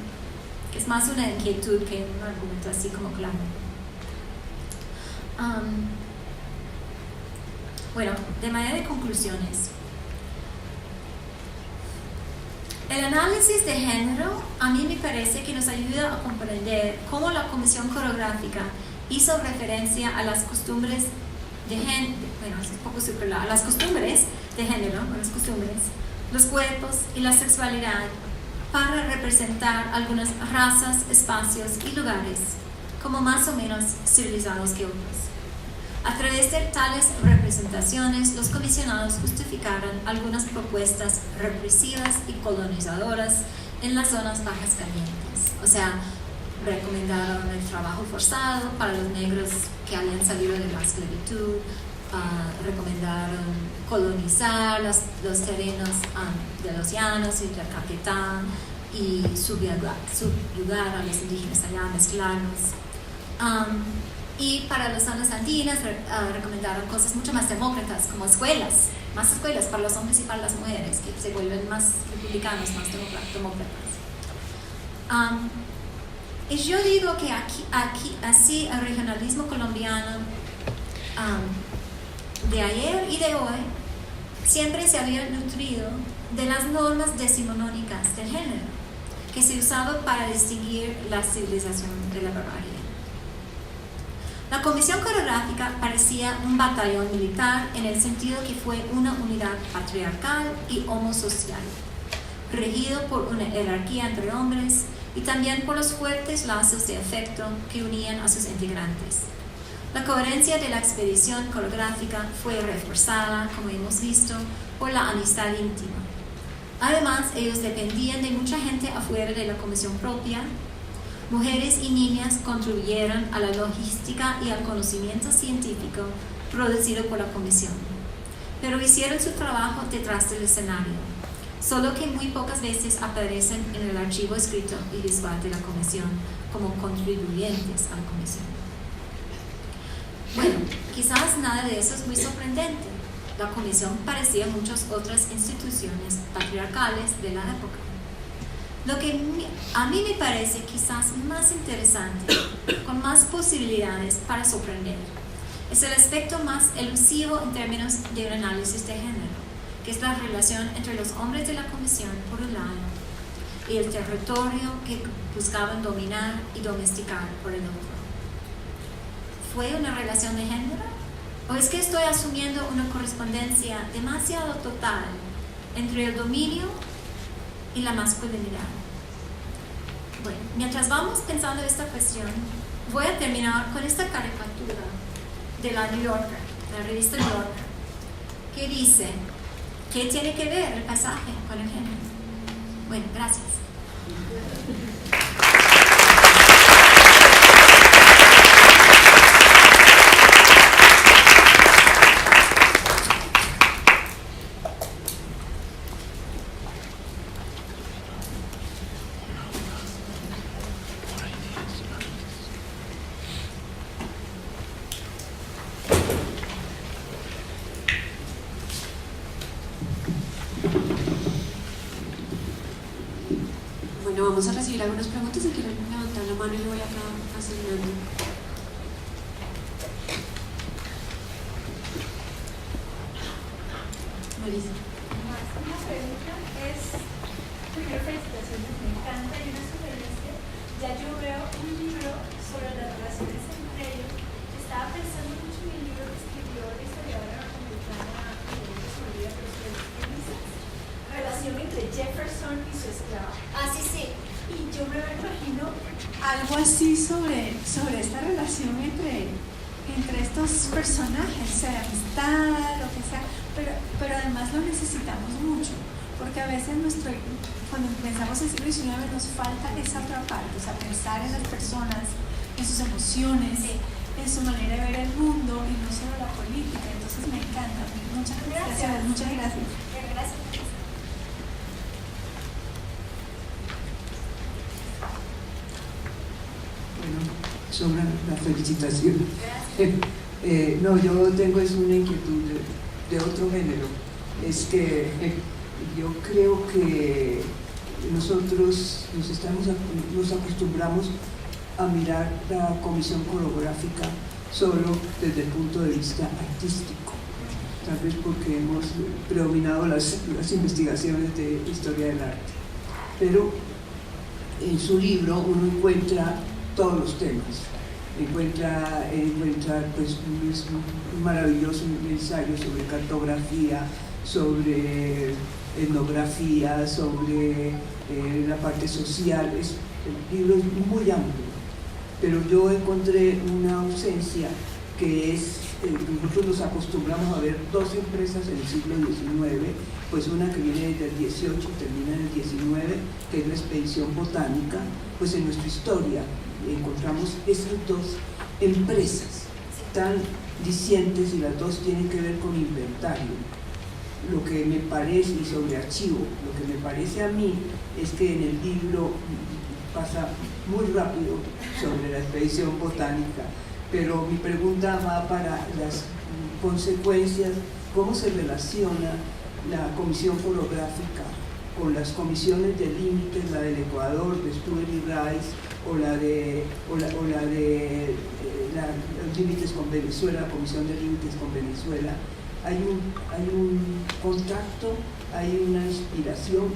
que es más una inquietud que un argumento así como claro. Bueno, de manera de conclusiones, el análisis de género a mí me parece que nos ayuda a comprender cómo la Comisión Coreográfica hizo referencia a las costumbres de género, bueno, es un poco superlado, a las costumbres de género, los cuerpos y la sexualidad, para representar algunas razas, espacios y lugares como más o menos civilizados que otros. A través de tales representaciones, los comisionados justificaron algunas propuestas represivas y colonizadoras en las zonas bajas calientes. O sea, recomendaron el trabajo forzado para los negros que habían salido de la esclavitud, recomendaron colonizar los terrenos de los llanos y del Caquetá y subyugar a los indígenas allá, mezclarlos. Y para las zonas andinas recomendaron cosas mucho más demócratas, como más escuelas para los hombres y para las mujeres, que se vuelven más republicanos, más demócratas. Y yo digo que así el regionalismo colombiano de ayer y de hoy siempre se había nutrido de las normas decimonónicas del género, que se usaban para distinguir la civilización de la barbarie. La Comisión Coreográfica parecía un batallón militar en el sentido que fue una unidad patriarcal y homosocial, regido por una jerarquía entre hombres y también por los fuertes lazos de afecto que unían a sus integrantes. La coherencia de la expedición coreográfica fue reforzada, como hemos visto, por la amistad íntima. Además, ellos dependían de mucha gente afuera de la comisión propia. Mujeres y niñas contribuyeron a la logística y al conocimiento científico producido por la comisión, pero hicieron su trabajo detrás del escenario, solo que muy pocas veces aparecen en el archivo escrito y visual de la comisión como contribuyentes a la comisión. Bueno, quizás nada de eso es muy sorprendente. La comisión parecía a muchas otras instituciones patriarcales de la época. Lo que a mí me parece quizás más interesante, con más posibilidades para sorprender, es el aspecto más elusivo en términos de un análisis de género, que es la relación entre los hombres de la comisión por un lado y el territorio que buscaban dominar y domesticar por el otro. ¿Fue una relación de género? ¿O es que estoy asumiendo una correspondencia demasiado total entre el dominio y la masculinidad? Bueno, mientras vamos pensando esta cuestión, voy a terminar con esta caricatura de la New Yorker, la revista New Yorker, que dice: ¿qué tiene que ver el pasaje con el género? Bueno, gracias. Bueno, vamos a recibir algunas preguntas. Si quieren levantar la mano y lo voy acá asignando. Marisa. Una pregunta es, primero felicitaciones, me encanta, y una sugerencia. Ya yo veo un libro sobre las relaciones entre ellos. Estaba pensando mucho en el libro que escribió la historiadora norteamericana, relación entre Jefferson y su esclava. Sí, sí. Y yo me imagino algo así sobre esta relación entre estos personajes, sea amistad, lo que sea, pero además lo necesitamos mucho, porque a veces cuando pensamos en el siglo XIX nos falta esa otra parte, o sea, pensar en las personas, en sus emociones, en su manera de ver el mundo y no solo la política. Entonces me encanta. Muchas gracias. Muchas gracias. Bueno, sobra la felicitación. No, yo tengo una inquietud de otro género. Es que yo creo que nosotros nos acostumbramos a mirar la comisión coreográfica solo desde el punto de vista artístico, tal vez porque hemos predominado las investigaciones de historia del arte, pero en su libro uno encuentra todos los temas, encuentra pues un maravilloso ensayo sobre cartografía, sobre etnografía, sobre la parte social. El libro es muy amplio, pero yo encontré una ausencia que es nosotros nos acostumbramos a ver dos empresas en el siglo XIX, pues una que viene desde el XVIII y termina en el XIX, que es la expedición botánica. Pues en nuestra historia encontramos esas dos empresas tan discientes y las dos tienen que ver con inventario. Lo que me parece, y sobre archivo, lo que me parece a mí es que en el libro pasa muy rápido sobre la expedición botánica, pero mi pregunta va para las consecuencias, cómo se relaciona la comisión coreográfica con las comisiones de límites, la del Ecuador, de Stuart y Rice, o la de los límites con Venezuela, la comisión de límites con Venezuela. Hay un contacto, hay una inspiración.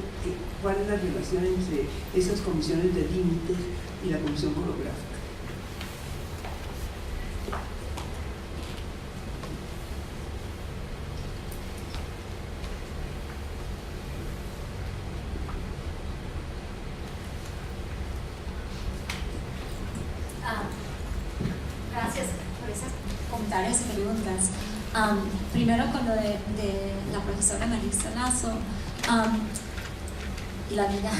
¿Cuál es la relación entre esas comisiones de límites y la comisión coreográfica? Gracias por esos comentarios y preguntas. Primero con lo de la profesora Marisa Lazo y la vida.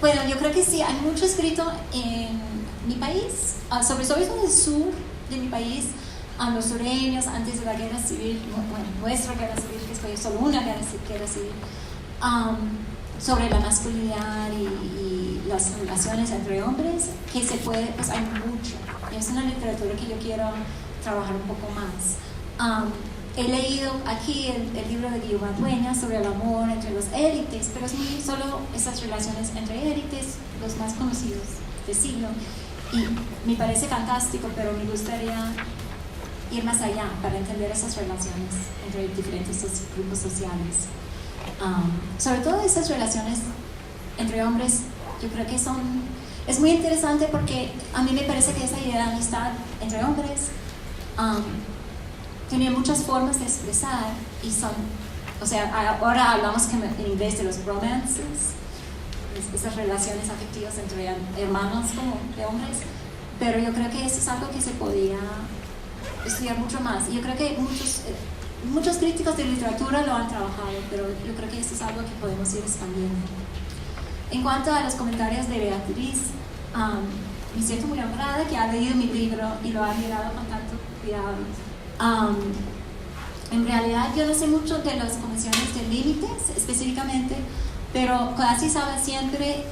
Bueno, yo creo que sí, hay mucho escrito en mi país, sobre todo en el sur de mi país, los sureños antes de la guerra civil, bueno, nuestra guerra civil, que fue solo una guerra civil, sobre la masculinidad y las relaciones entre hombres, que se puede, pues hay mucho. Es una literatura que yo quiero trabajar un poco más. He leído aquí el libro de Guillermo Dueñas sobre el amor entre los élites, pero es muy solo esas relaciones entre élites, los más conocidos del siglo, y me parece fantástico, pero me gustaría ir más allá para entender esas relaciones entre diferentes grupos sociales. Sobre todo esas relaciones entre hombres, yo creo que es muy interesante porque a mí me parece que esa idea de amistad entre hombres tenía muchas formas de expresar y ahora hablamos en inglés de los romances, esas relaciones afectivas entre hermanos como de hombres, pero yo creo que eso es algo que se podía estudiar mucho más. Y yo creo que muchos críticos de literatura lo han trabajado, pero yo creo que eso es algo que podemos ir expandiendo. En cuanto a los comentarios de Beatriz, me siento muy honrada que ha leído mi libro y lo ha mirado con tanto cuidado. En realidad yo no sé mucho de las comisiones de límites específicamente, pero casi sabe siempre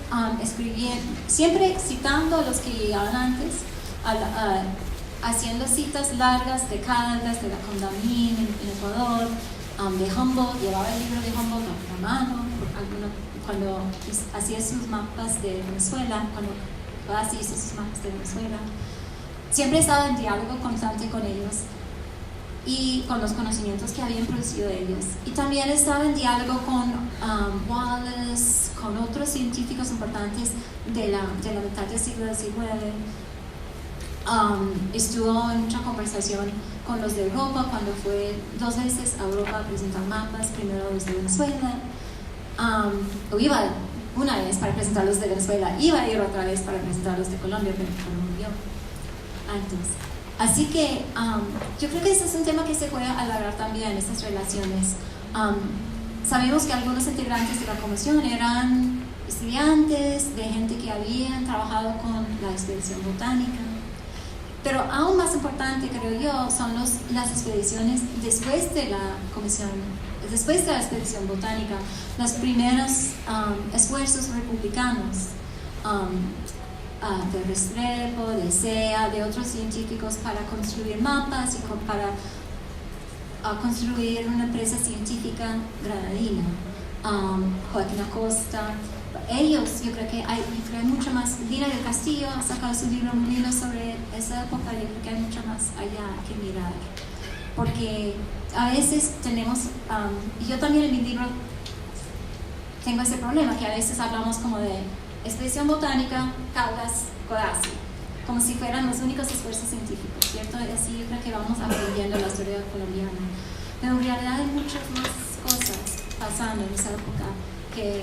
siempre citando a los que llegaban antes, haciendo citas largas de Caldas, de la Condamine en Ecuador, de Humboldt. Llevaba el libro de Humboldt a mano cuando hacía sus mapas de Venezuela, cuando casi hizo sus mapas de Venezuela. Siempre estaba en diálogo constante con ellos y con los conocimientos que habían producido ellos. Y también estaba en diálogo con Wallace, con otros científicos importantes de la mitad del siglo XIX. Estuvo en mucha conversación con los de Europa cuando fue 2 veces a Europa a presentar mapas, primero los de Venezuela, o iba una vez para presentar los de Venezuela, iba a ir otra vez para presentar los de Colombia, pero murió antes. Así que yo creo que ese es un tema que se puede alargar también, estas relaciones. Sabemos que algunos integrantes de la comisión eran estudiantes, de gente que habían trabajado con la expedición botánica. Pero aún más importante, creo yo, son las expediciones después de la comisión, después de la expedición botánica, los primeros esfuerzos republicanos de Restrepo, de SEA, de otros científicos para construir mapas y para construir una empresa científica granadina. Joaquín Acosta. Ellos, yo creo que hay mucho más. Lina del Castillo ha sacado su libro muy lindo sobre esa época. Yo creo que hay mucho más allá que mirar, porque a veces tenemos, y yo también en mi libro tengo ese problema, que a veces hablamos como de expedición botánica, Caldas, Codazzi, como si fueran los únicos esfuerzos científicos, ¿cierto? Y así yo creo que vamos aprendiendo la historia colombiana, pero en realidad hay muchas más cosas pasando en esa época que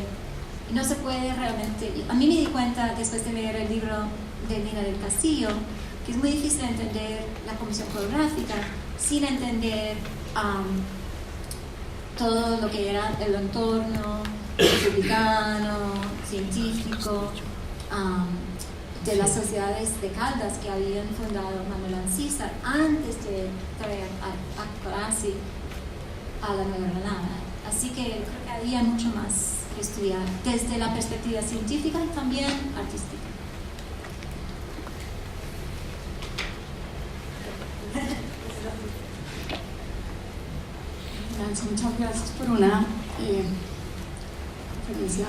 no se puede realmente. A mí me di cuenta después de leer el libro de Lina del Castillo que es muy difícil entender la composición coreográfica sin entender todo lo que era el entorno republicano, científico, de las sociedades de Caldas que habían fundado Manuel Ancísar antes de traer a Corazzi a la Nueva Granada. Así que creo que había mucho más que estudiar desde la perspectiva científica y también artística. Muchas gracias por una conferencia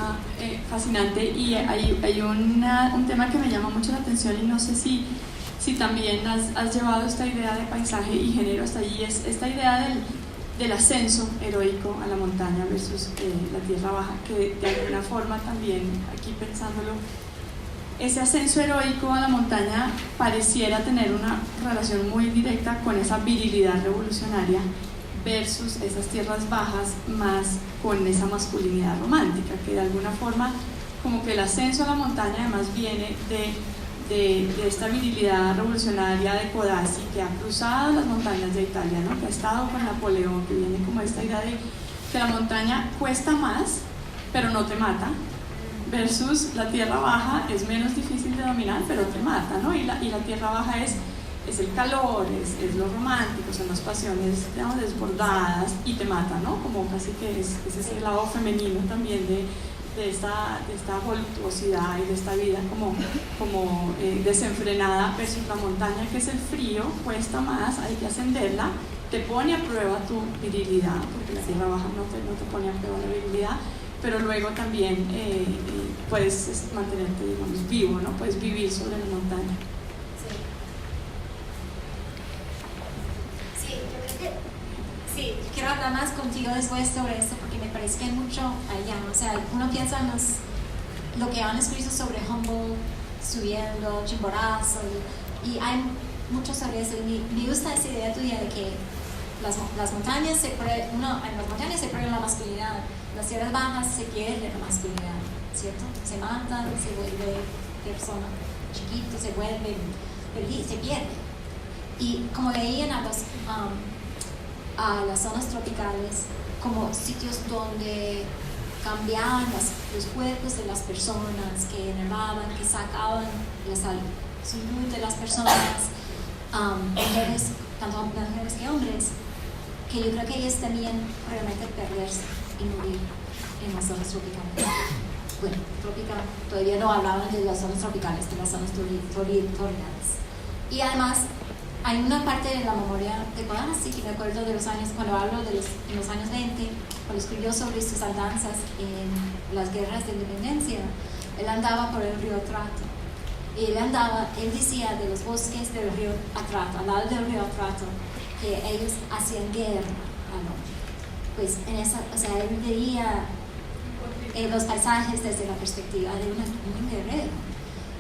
fascinante, y hay un tema que me llama mucho la atención y no sé si también has llevado esta idea de paisaje y género hasta allí, es esta idea del ascenso heroico a la montaña versus la tierra baja, que de alguna forma también, aquí pensándolo, ese ascenso heroico a la montaña pareciera tener una relación muy directa con esa virilidad revolucionaria versus esas tierras bajas más con esa masculinidad romántica, que de alguna forma como que el ascenso a la montaña además viene de esta virilidad revolucionaria de Codazzi, que ha cruzado las montañas de Italia, ¿no? Que ha estado con Napoleón, que viene como esta idea de que la montaña cuesta más pero no te mata, versus la tierra baja es menos difícil de dominar pero te mata, ¿no? Y la tierra baja es el calor, es lo romántico, son las pasiones, digamos, desbordadas y te mata, ¿no? Como casi que es ese lado femenino también de esta voluptuosidad y de esta vida como desenfrenada, versus la montaña, que es el frío, cuesta más, hay que ascenderla, te pone a prueba tu virilidad, porque la tierra baja no te pone a prueba la virilidad, pero luego también puedes mantenerte, digamos, vivo, ¿no? Puedes vivir sobre la montaña. Sí, quiero hablar más contigo después sobre esto porque me parece que hay mucho allá, o sea, uno piensa en lo que han escrito sobre Humboldt subiendo, Chimborazo, y hay mucho sobre eso. Me gusta esa idea tuya de que las montañas en las montañas se pierde la masculinidad, en las tierras bajas se pierde la masculinidad, ¿cierto? Se mata, se vuelve persona chiquito, se vuelve feliz, se pierde. Y como veían a las zonas tropicales como sitios donde cambiaban los cuerpos de las personas, que enervaban, que sacaban la salud de las personas, mujeres, tanto mujeres que hombres, que yo creo que ellos también realmente perderse y morir en las zonas tropicales. Bueno, todavía no hablaban de las zonas tropicales, de las zonas torrenciales. Y además hay una parte de la memoria de Codazzi que me acuerdo de los años, cuando hablo de en los años 20, cuando escribió sobre sus andanzas en las guerras de independencia. Él andaba por el río Atrato y él decía de los bosques del río Atrato, al lado del río Atrato, que ellos hacían guerra al hombre. Pues él veía los paisajes desde la perspectiva de un guerrero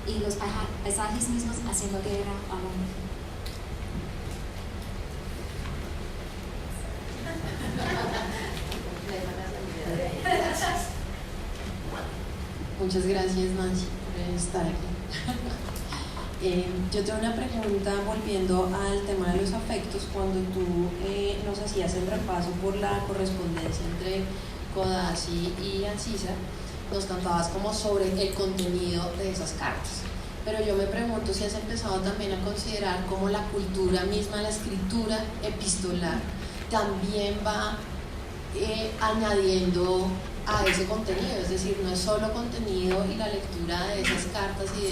y los paisajes mismos haciendo guerra al hombre. Muchas gracias, Nancy, por estar aquí. Yo tengo una pregunta volviendo al tema de los afectos. Cuando tú nos hacías el repaso por la correspondencia entre Codazzi y Ancísar, nos contabas como sobre el contenido de esas cartas. Pero yo me pregunto si has empezado también a considerar cómo la cultura misma, la escritura epistolar, también va añadiendo a ese contenido, es decir, no es solo contenido y la lectura de esas cartas y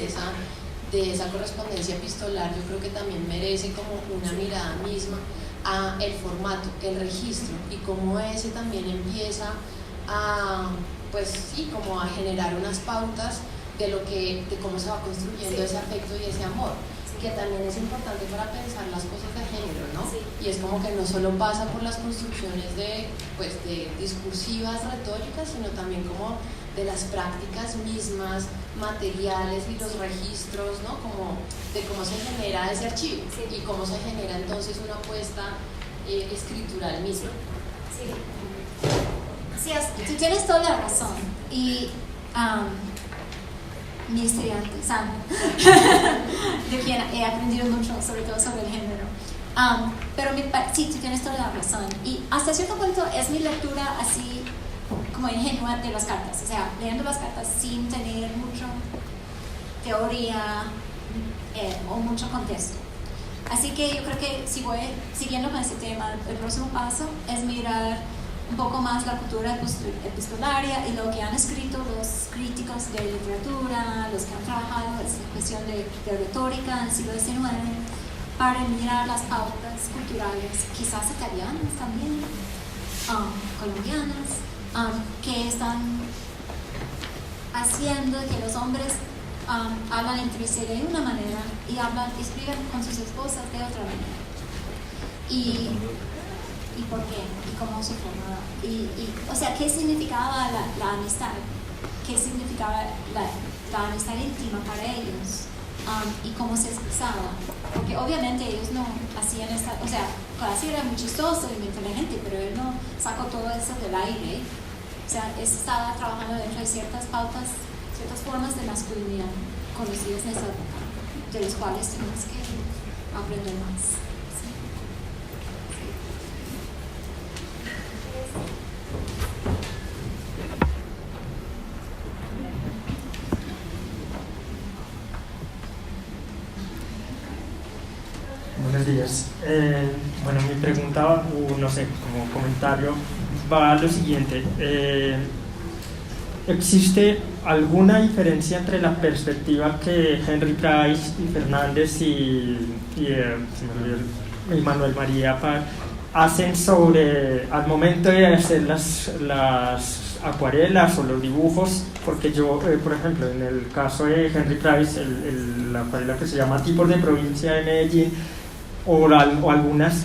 de esa correspondencia epistolar, yo creo que también merece como una mirada misma a el formato, el registro, y cómo ese también empieza a, pues sí, como a generar unas pautas de cómo se va construyendo ese afecto y ese amor, que también es importante para pensar las cosas de género, ¿no? Sí. Y es como que no solo pasa por las construcciones de discursivas, retóricas, sino también como de las prácticas mismas, materiales y los registros, ¿no? Como de cómo se genera ese archivo, sí, y cómo se genera entonces una apuesta escritural misma. Sí, tú tienes toda la razón. Y mi estudiante, Sam, de quien he aprendido mucho, sobre todo sobre el género. Pero sí, tú tienes toda la razón. Y hasta cierto punto es mi lectura así como ingenua de las cartas. O sea, leyendo las cartas sin tener mucha teoría o mucho contexto. Así que yo creo que si voy siguiendo con este tema, el próximo paso es mirar un poco más la cultura epistolaria y lo que han escrito los críticos de literatura, los que han trabajado en la cuestión de retórica en el siglo XIX, para mirar las pautas culturales, quizás italianas también, colombianas, que están haciendo que los hombres hablan entre sí de una manera y escriben con sus esposas de otra manera. ¿Y por qué? ¿Y cómo se formaba? O sea, ¿qué significaba la amistad? ¿Qué significaba la amistad íntima para ellos? Y cómo se expresaba. Porque obviamente ellos no hacían o sea, Classi era muy chistoso y muy inteligente, pero él no sacó todo eso del aire. O sea, él estaba trabajando dentro de ciertas pautas, ciertas formas de masculinidad conocidas en esa época, de los cuales tenemos que aprender más. ¿Sí? Buenos días. Bueno, mi pregunta, no sé, como comentario, va a lo siguiente. ¿Existe alguna diferencia entre la perspectiva que Henry Price y Fernández y Manuel María Paz hacen sobre, al momento de hacer las acuarelas o los dibujos? Porque yo, por ejemplo, en el caso de Henry Price, la acuarela que se llama Tipos de Provincia de Medellín, o algunas,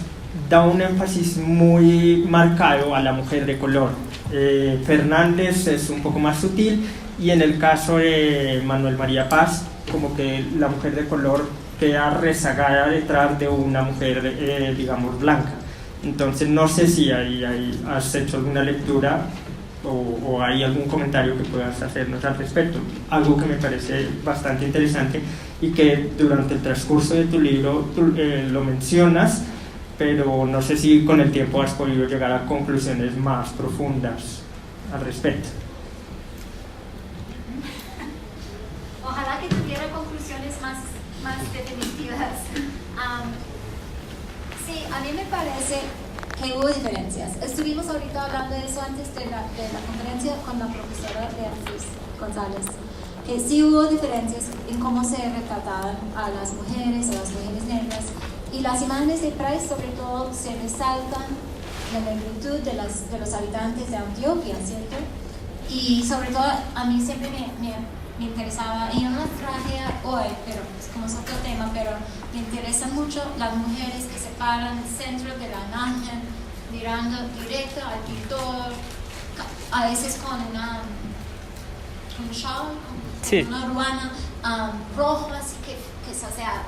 da un énfasis muy marcado a la mujer de color. Fernández es un poco más sutil, y en el caso de Manuel María Paz, como que la mujer de color queda rezagada detrás de una mujer, digamos, blanca. Entonces no sé si has hecho alguna lectura o hay algún comentario que puedas hacernos al respecto. Algo que me parece bastante interesante y que durante el transcurso de tu libro lo mencionas, pero no sé si con el tiempo has podido llegar a conclusiones más profundas al respecto. Ojalá que tuviera conclusiones más definitivas. Sí, a mí me parece que hubo diferencias. Estuvimos ahorita hablando de eso antes de la conferencia con la profesora Beatriz González, que sí hubo diferencias en cómo se retrataban a las mujeres negras, y las imágenes de Price sobre todo se resaltan la negritud de los habitantes de Antioquia, ¿cierto? Y sobre todo a mí siempre me interesaba, y no las traje hoy, pero es como es otro tema, pero me interesan mucho las mujeres que se paran en el centro de la imagen, mirando directo al pintor, a veces con un shawl, Sí. una ruana rojo, así que o sea,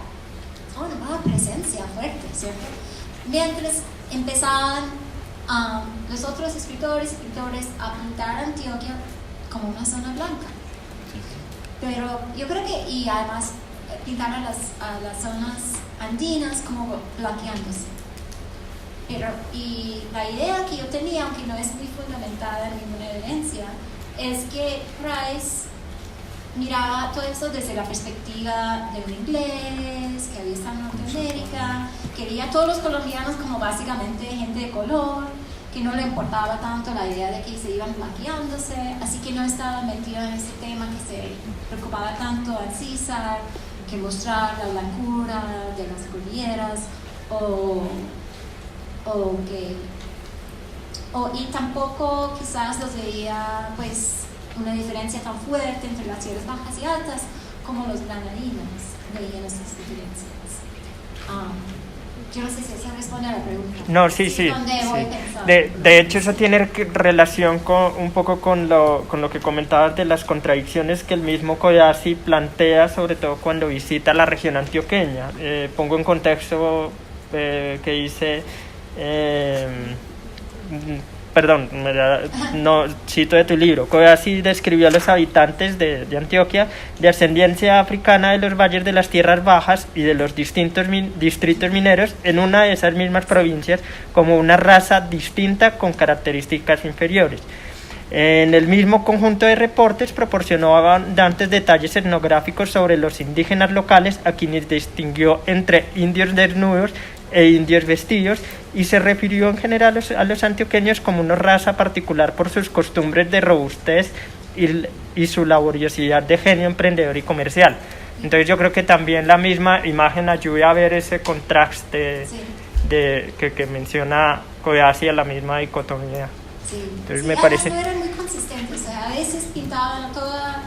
una presencia fuerte, ¿cierto? Mientras empezaban los otros escritores y pintores a pintar Antioquia como una zona blanca. Pero yo creo que, y además pintar a las zonas andinas como blanqueándose. Y la idea que yo tenía, aunque no es muy fundamentada en ninguna evidencia, es que Price miraba todo eso desde la perspectiva de un inglés que había estado en Norteamérica, que veía a todos los colombianos como básicamente gente de color, que no le importaba tanto la idea de que se iban maquillándose, así que no estaba metido en este tema que se preocupaba tanto a César, que mostrar la blancura de las cordilleras, y tampoco quizás los veía pues una diferencia tan fuerte entre las tierras bajas y altas como los granadinos veían esas diferencias. Yo no sé si eso responde a la pregunta. No, sí. De hecho, eso tiene relación un poco con lo que comentabas de las contradicciones que el mismo Codazzi plantea, sobre todo cuando visita la región antioqueña. Pongo en contexto que dice, perdón, no cito de tu libro, Codazzi describió a los habitantes de Antioquia de ascendencia africana de los valles de las tierras bajas y de los distintos distritos mineros en una de esas mismas provincias como una raza distinta con características inferiores. En el mismo conjunto de reportes proporcionó abundantes detalles etnográficos sobre los indígenas locales, a quienes distinguió entre indios desnudos e indios vestidos, y se refirió en general a los antioqueños como una raza particular por sus costumbres de robustez y su laboriosidad de genio emprendedor y comercial. Entonces yo creo que también la misma imagen ayuda a ver ese contraste que menciona Codazzi, a la misma dicotomía. Sí. Entonces Sí, me parece... no eran muy consistentes, o sea, a veces pintaban toda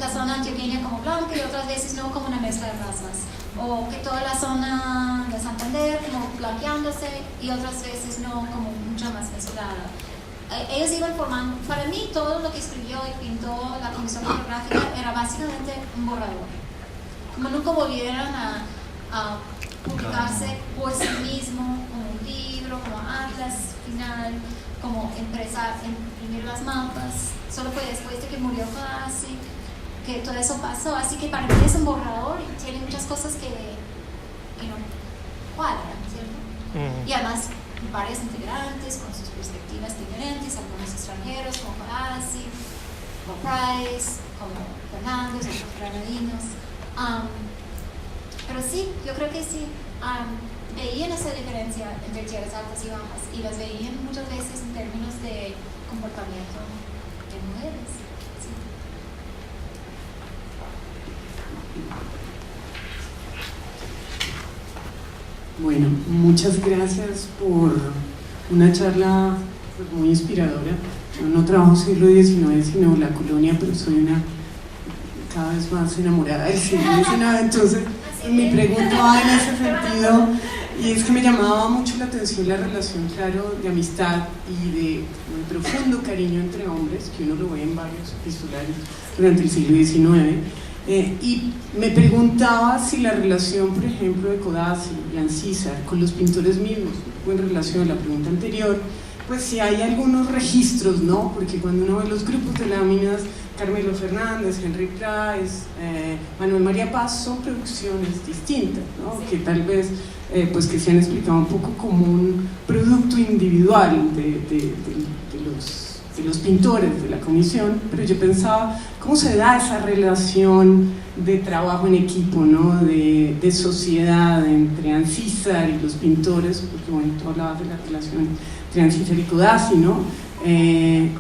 la zona antioqueña como blanca y otras veces no, como una mezcla de razas, o que toda la zona de Santander como blanqueándose y otras veces no, como mucho más mezclada. Ellos iban formando, para mí todo lo que escribió y pintó la Comisión Fotográfica era básicamente un borrador, como nunca volvieron a publicarse por sí mismo como un libro, como atlas final, como empezar a imprimir las mapas. Solo fue después de que murió Codazzi que todo eso pasó, así que para mí es un borrador y tiene muchas cosas que no cuadran, ¿cierto? Y además varios integrantes con sus perspectivas diferentes, algunos extranjeros como Codazzi, como Price, como Fernández, otros granadinos. Pero sí, yo creo que sí, veían esa diferencia entre tierras altas y bajas y las veían muchas veces en términos de comportamiento de mujeres. Sí. Bueno, muchas gracias por una charla muy inspiradora. Yo no trabajo siglo XIX, sino la colonia, pero soy una cada vez más enamorada del siglo XIX, entonces mi pregunta va en ese sentido, y es que me llamaba mucho la atención la relación, claro, de amistad y de un profundo cariño entre hombres, que uno lo ve en varios epistolarios durante el siglo XIX, y me preguntaba si la relación, por ejemplo, de Codazzi y Ancísar con los pintores mismos, en relación a la pregunta anterior, pues si hay algunos registros, ¿no? Porque cuando uno ve los grupos de láminas, Carmelo Fernández, Henry Price, Manuel María Paz, son producciones distintas, ¿no? Que tal vez pues que se han explicado un poco como un producto individual de los pintores de la comisión, pero yo pensaba cómo se da esa relación de trabajo en equipo, ¿no? de sociedad entre Ancísar y los pintores, porque bueno, tú hablabas de la relación entre Ancísar y Codazzi, ¿no?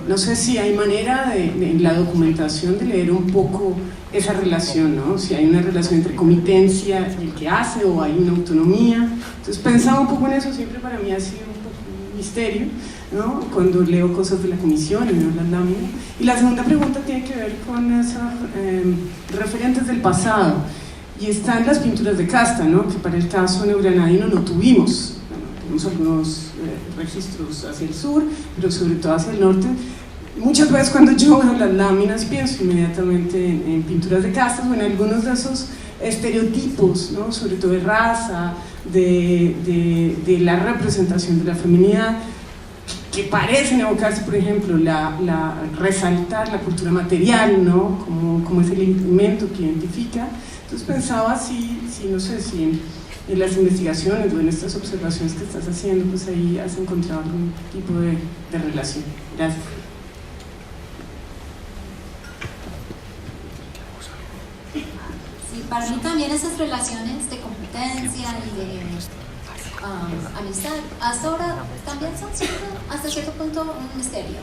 No sé si hay manera en la documentación de leer un poco esa relación, ¿no? Si hay una relación entre comitencia y el que hace, o hay una autonomía. Entonces pensaba un poco en eso, siempre para mí ha sido un poco un misterio, ¿no? Cuando leo cosas de la comisión y veo las láminas. Y la segunda pregunta tiene que ver con esos referentes del pasado, y están las pinturas de casta, ¿no? Que para el caso neogranadino no tuvimos. Tenemos algunos registros hacia el sur, pero sobre todo hacia el norte. Muchas veces cuando yo veo las láminas pienso inmediatamente en pinturas de castas o en algunos de esos estereotipos, ¿no? Sobre todo de raza, de la representación de la feminidad, que parecen evocarse, por ejemplo, resaltar la cultura material, ¿no? Como es el implemento que identifica. Entonces pensaba no sé si en las investigaciones o en estas observaciones que estás haciendo, pues ahí has encontrado algún tipo de relación. Gracias. Sí, para mí también esas relaciones de competencia y de amistad hasta ahora también son hasta cierto punto un misterio.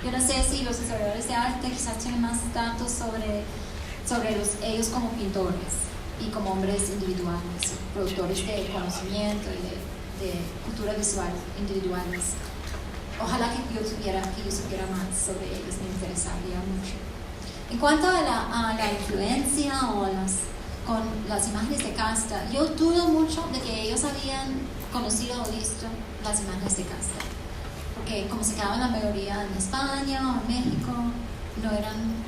Yo no sé si los historiadores de arte quizás tienen más datos sobre ellos como pintores y como hombres individuales, productores de conocimiento y de cultura visual individuales. Ojalá que yo supiera más sobre ellos, me interesaría mucho. En cuanto a la influencia con las imágenes de casta, yo dudo mucho de que ellos habían conocido o visto las imágenes de casta, porque como se quedaban la mayoría en España o en México, no eran...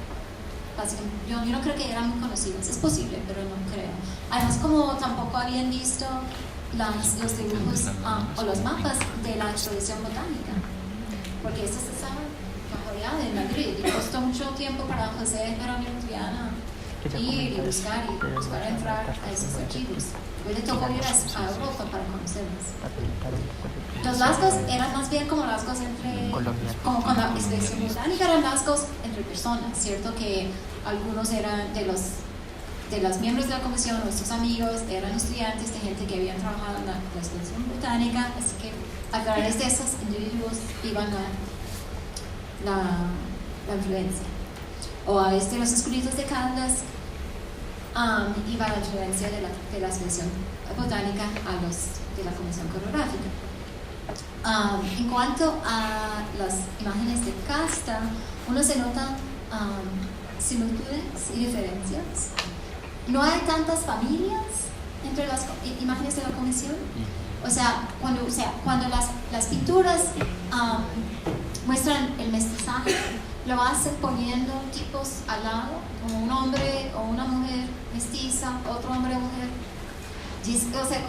Yo no creo que eran muy conocidas, es posible, pero no creo. Además, como tampoco habían visto los dibujos o los mapas de la exposición botánica. porque estos estaban bajo allá en Madrid, y costó mucho tiempo para José Jerónimo Triana ir y buscar entrar a esos archivos. Pues le tocó ir a Europa para conocerlos. Los rasgos eran más bien como rasgos entre, como con la expedición botánica, eran rasgos entre personas, ¿cierto? Que algunos eran de los miembros de la comisión, nuestros amigos, eran estudiantes, de gente que habían trabajado en la expedición botánica, así que a través de esos individuos iban la influencia. O a los escritos de Caldas iba la influencia de la expedición botánica a los de la comisión coreográfica. En cuanto a las imágenes de casta, uno se nota similitudes y diferencias. No hay tantas familias entre las imágenes de la comisión. O sea, cuando las pinturas muestran el mestizaje, lo hacen poniendo tipos al lado, como un hombre o una mujer mestiza, otro hombre o mujer. O sea,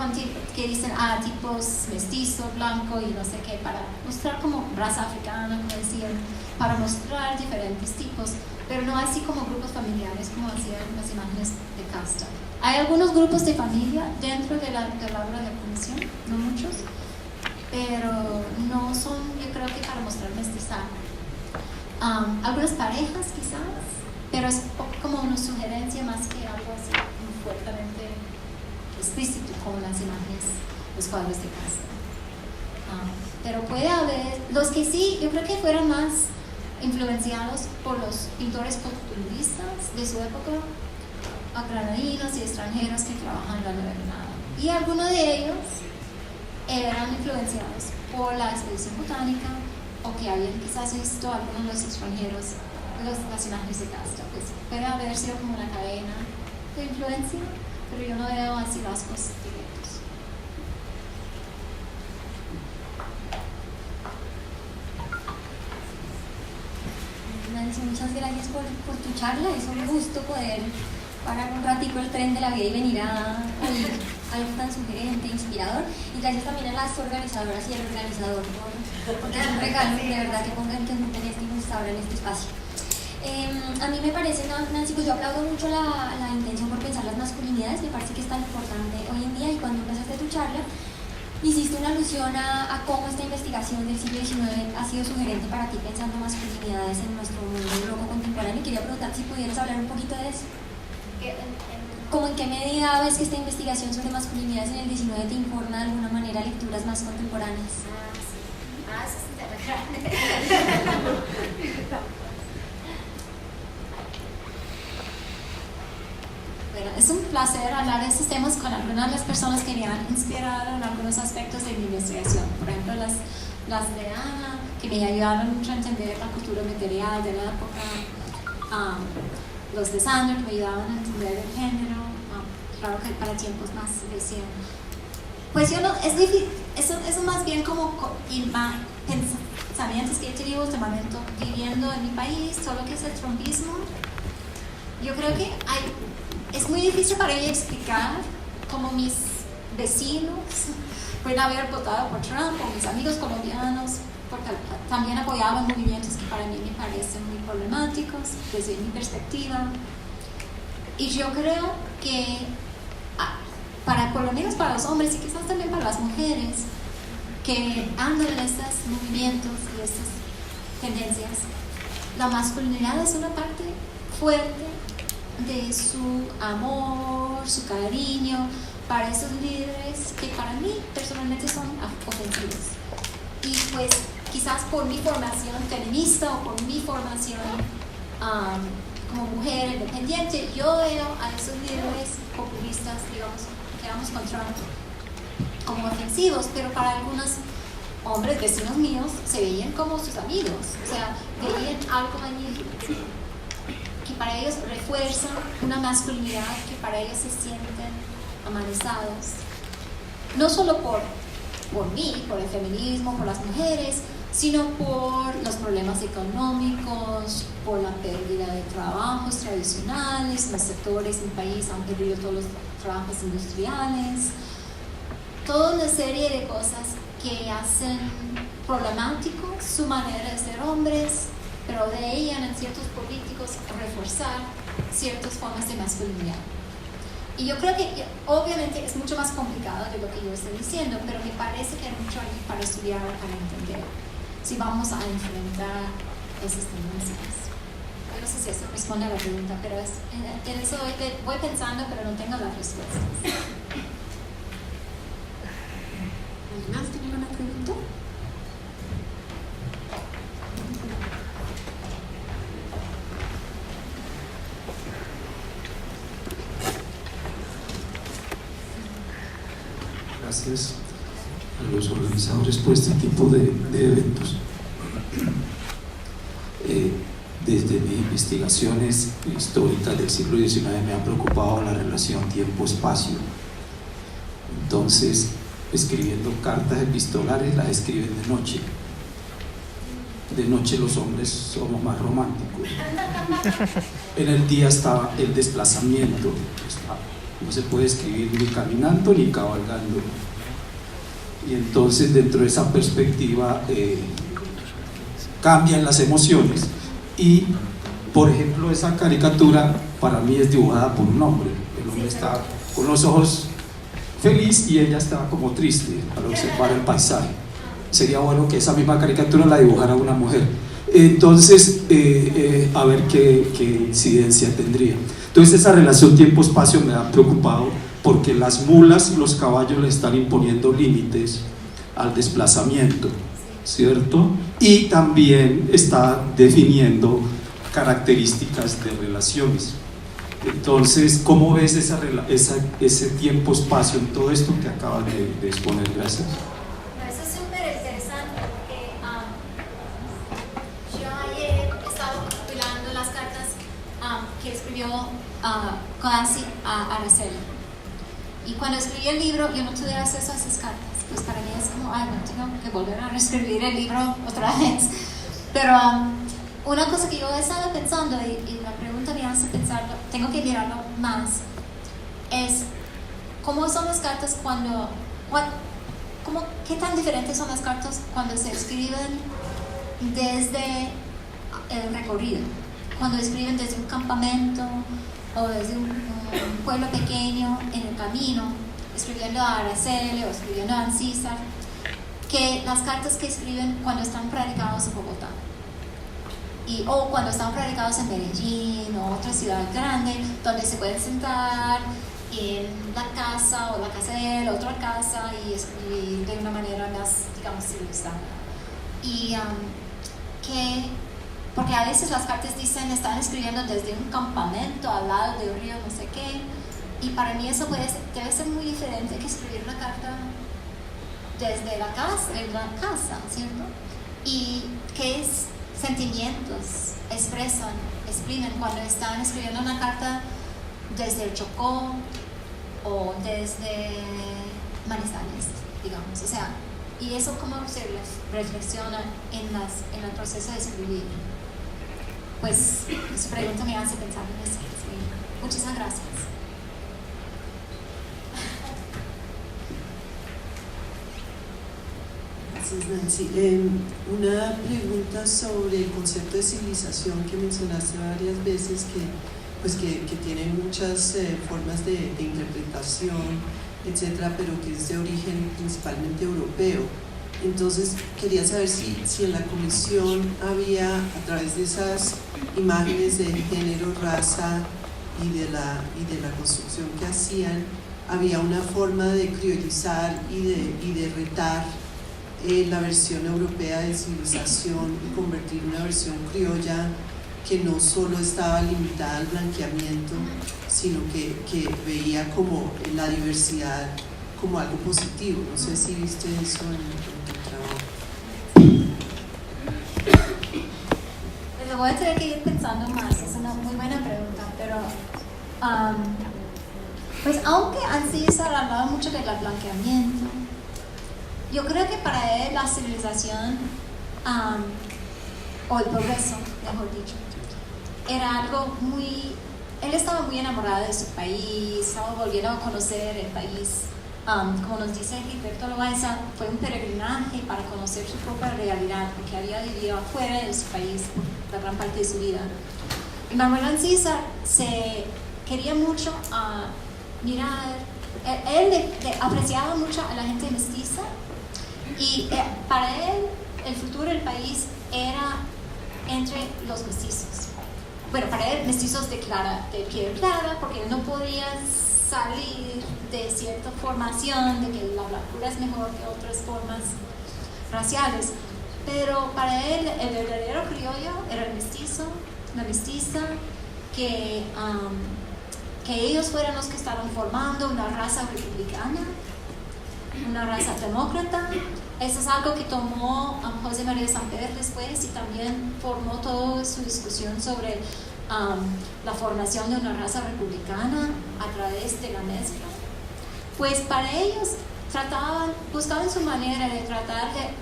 que dicen, tipos mestizo, blanco y no sé qué, para mostrar como raza africana, como decían, para mostrar diferentes tipos, pero no así como grupos familiares como hacían las imágenes de casta. Hay algunos grupos de familia dentro de la obra de la comisión, no muchos, pero no son, yo creo que para mostrar mestizaje. Algunas parejas quizás, pero es como una sugerencia más que algo así muy fuertemente explícito como las imágenes, los cuadros de casta. Pero puede haber, los que sí, yo creo que fueron más influenciados por los pintores culturistas de su época, granadinos y extranjeros que trabajan en la Nueva Granada. Y algunos de ellos eran influenciados por la expedición botánica o que habían quizás visto algunos de los extranjeros las imágenes de casta. Pues puede haber sido como una cadena de influencia, pero yo no veo así rasgos directos. Nancy, muchas gracias por tu charla. Es un gusto poder parar un ratico el tren de la vida y venir a algo tan sugerente, inspirador. Y gracias también a las organizadoras y al organizador por dar un regalo, de verdad, que pongan que junten este y nos abran este espacio. A mí me parece, Nancy, pues yo aplaudo mucho la intención por pensar las masculinidades, me parece que es tan importante hoy en día, y cuando empezaste tu charla hiciste una alusión a cómo esta investigación del siglo XIX ha sido sugerente para ti pensando masculinidades en nuestro mundo loco contemporáneo. Quería preguntar si pudieras hablar un poquito de eso. ¿Cómo en qué medida ves que esta investigación sobre masculinidades en el XIX te informa de alguna manera lecturas más contemporáneas? Eso es un tema grande. Bueno, es un placer hablar de estos temas con algunas de las personas que me han inspirado en algunos aspectos de mi investigación. Por ejemplo, las de Ana, que me ayudaron mucho a entender la cultura material de la época. Los de Sandra, que me ayudaban a entender el género. Claro que para tiempos más recientes. Pues yo no, es difícil, eso más bien como pensamientos que he tenido últimamente viviendo en mi país, todo lo que es el trumpismo. Yo creo que es muy difícil para mí explicar cómo mis vecinos pueden haber votado por Trump, o mis amigos colombianos, porque también apoyaban movimientos que para mí me parecen muy problemáticos desde mi perspectiva. Y yo creo que por lo menos para los hombres y quizás también para las mujeres que andan en estos movimientos y estas tendencias, la masculinidad es una parte fuerte de su amor, su cariño para esos líderes que para mí personalmente son ofensivos. Y pues quizás por mi formación feminista o por mi formación como mujer independiente, yo veo a esos líderes populistas, digamos con Trump, como ofensivos, pero para algunos hombres vecinos míos se veían como sus amigos, o sea, veían algo allí que para ellos refuerza una masculinidad que para ellos se sienten amanizados, no solo por mí, por el feminismo, por las mujeres, sino por los problemas económicos, por la pérdida de trabajos tradicionales. Los sectores del país han perdido todos los trabajos industriales, toda una serie de cosas que hacen problemático su manera de ser hombres, pero veían en ciertos políticos reforzar ciertas formas de masculinidad. Y yo creo que obviamente es mucho más complicado de lo que yo estoy diciendo, pero me parece que hay mucho ahí para estudiar, para entender, si vamos a enfrentar esas tendencias. Yo no sé si eso responde a la pregunta, pero en eso voy pensando, pero no tengo las respuestas. ¿Alguien más tiene alguna pregunta? Gracias a los organizadores por este tipo de eventos. Desde mis investigaciones históricas del siglo XIX me ha preocupado la relación tiempo-espacio. Entonces, escribiendo cartas epistolares, las escriben de noche. De noche los hombres somos más románticos. En el día estaba el desplazamiento. No se puede escribir ni caminando ni cabalgando. Y entonces, dentro de esa perspectiva, cambian las emociones. Y, por ejemplo, esa caricatura para mí es dibujada por un hombre. El hombre está con los ojos feliz y ella estaba como triste al observar el paisaje. Sería bueno que esa misma caricatura la dibujara una mujer. Entonces, a ver qué incidencia tendría. Entonces, esa relación tiempo-espacio me ha preocupado porque las mulas y los caballos le están imponiendo límites al desplazamiento, ¿cierto? Y también está definiendo características de relaciones. Entonces, ¿cómo ves ese tiempo-espacio en todo esto que acabas de exponer? Gracias. Eso es súper interesante porque yo ayer he estado compilando las cartas que escribió Coasi a Araceli. Y cuando escribí el libro, yo no tuve acceso a esas cartas. Pues para mí es como, ay, no tengo que volver a reescribir el libro otra vez. Pero una cosa que yo he estado pensando, y la pregunta me hace pensar, tengo que mirarlo más, es cómo son las cartas qué tan diferentes son las cartas cuando se escriben desde el recorrido, cuando escriben desde un campamento o desde un pueblo pequeño en el camino, escribiendo a Araceli o escribiendo a Ancísar, que las cartas que escriben cuando están radicados en Bogotá o cuando están radicados en Medellín o otra ciudad grande donde se pueden sentar en la casa o la casa de él, otra casa, y escribir de una manera más, digamos, civilizada. Y porque a veces las cartas dicen están escribiendo desde un campamento al lado de un río no sé qué, y para mí eso debe ser muy diferente que escribir una carta desde la casa, ¿cierto? Y qué sentimientos exprimen cuando están escribiendo una carta desde el Chocó o desde Manizales, digamos. O sea, y eso cómo se reflexiona en el proceso de escribir. Pues su pregunta me hace pensar en eso. Sí. Muchísimas gracias. Gracias, Nancy. Una pregunta sobre el concepto de civilización que mencionaste varias veces, que tiene muchas formas de interpretación, etcétera, pero que es de origen principalmente europeo. Entonces, quería saber si en la comisión había, a través de esas imágenes de género, raza y de la construcción que hacían, había una forma de criollizar y de retar la versión europea de civilización y convertir una versión criolla que no solo estaba limitada al blanqueamiento, sino que veía como la diversidad como algo positivo. No sé si viste eso en tu trabajo. Lo voy a tener que ir pensando más, es una muy buena pregunta, pero pues aunque Ancísar hablaba mucho del blanqueamiento, yo creo que para él la civilización o el progreso, mejor dicho, era algo muy... Él estaba muy enamorado de su país, estaba volviendo a conocer el país como nos dice Gilberto Loaiza, fue un peregrinaje para conocer su propia realidad, porque había vivido afuera de su país la gran parte de su vida. Y Manuel Ancísar se quería mucho mirar, él apreciaba mucho a la gente mestiza, y para él el futuro del país era entre los mestizos. Bueno, para él mestizos de piel clara, porque él no podía salir de cierta formación de que la blancura es mejor que otras formas raciales. Pero para él el verdadero criollo era el mestizo, la mestiza, que ellos fueran los que estaban formando una raza republicana, una raza demócrata. Eso es algo que tomó José María Samper después, y también formó toda su discusión sobre la formación de una raza republicana a través de la mezcla. Pues para ellos buscaban su manera de tratar de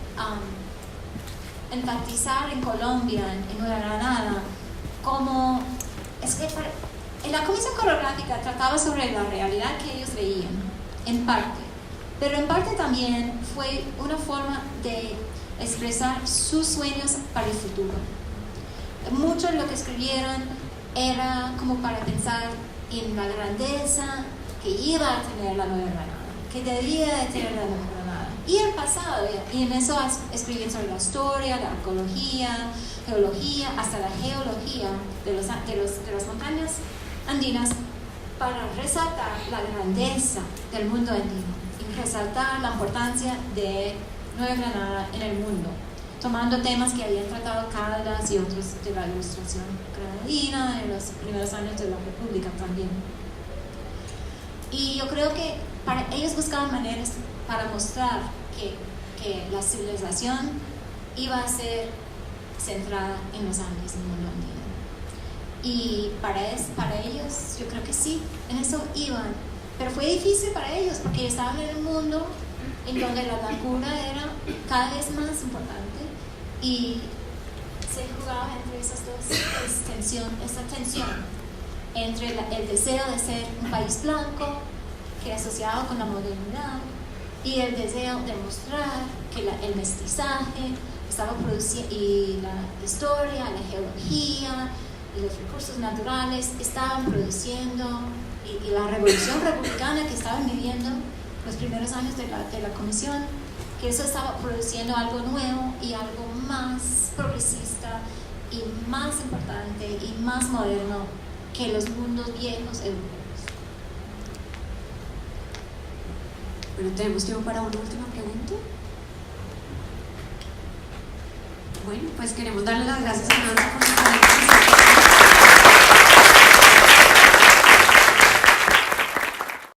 enfatizar en Colombia, en Nueva Granada, como la Comisión Coreográfica trataba sobre la realidad que ellos veían, en parte, pero en parte también fue una forma de expresar sus sueños para el futuro. Mucho de lo que escribieron era como para pensar en la grandeza que iba a tener la Nueva Granada, que debía de tener la Nueva Granada, y el pasado, y en eso escribían sobre la historia, la arqueología, geología, hasta la geología de las montañas andinas, para resaltar la grandeza del mundo andino y resaltar la importancia de Nueva Granada en el mundo, tomando temas que habían tratado Caldas y otros de la ilustración granadina en los primeros años de la República también. Y yo creo que ellos buscaban maneras para mostrar que la civilización iba a ser centrada en los Andes, en el mundo andino. Y para ellos, yo creo que sí, en eso iban. Pero fue difícil para ellos porque estaban en un mundo en donde la blancura era cada vez más importante, y se jugaba entre esas dos, esa tensión entre el deseo de ser un país blanco que asociado con la modernidad, y el deseo de mostrar que el mestizaje estaba produciendo, y la historia, la geología y los recursos naturales estaban produciendo, y la revolución republicana que estaban viviendo los primeros años de la comisión, que eso estaba produciendo algo nuevo y algo más progresista y más importante y más moderno que los mundos viejos europeos. Bueno, tenemos tiempo para una última pregunta. Bueno, pues queremos darle las gracias a Nancy por su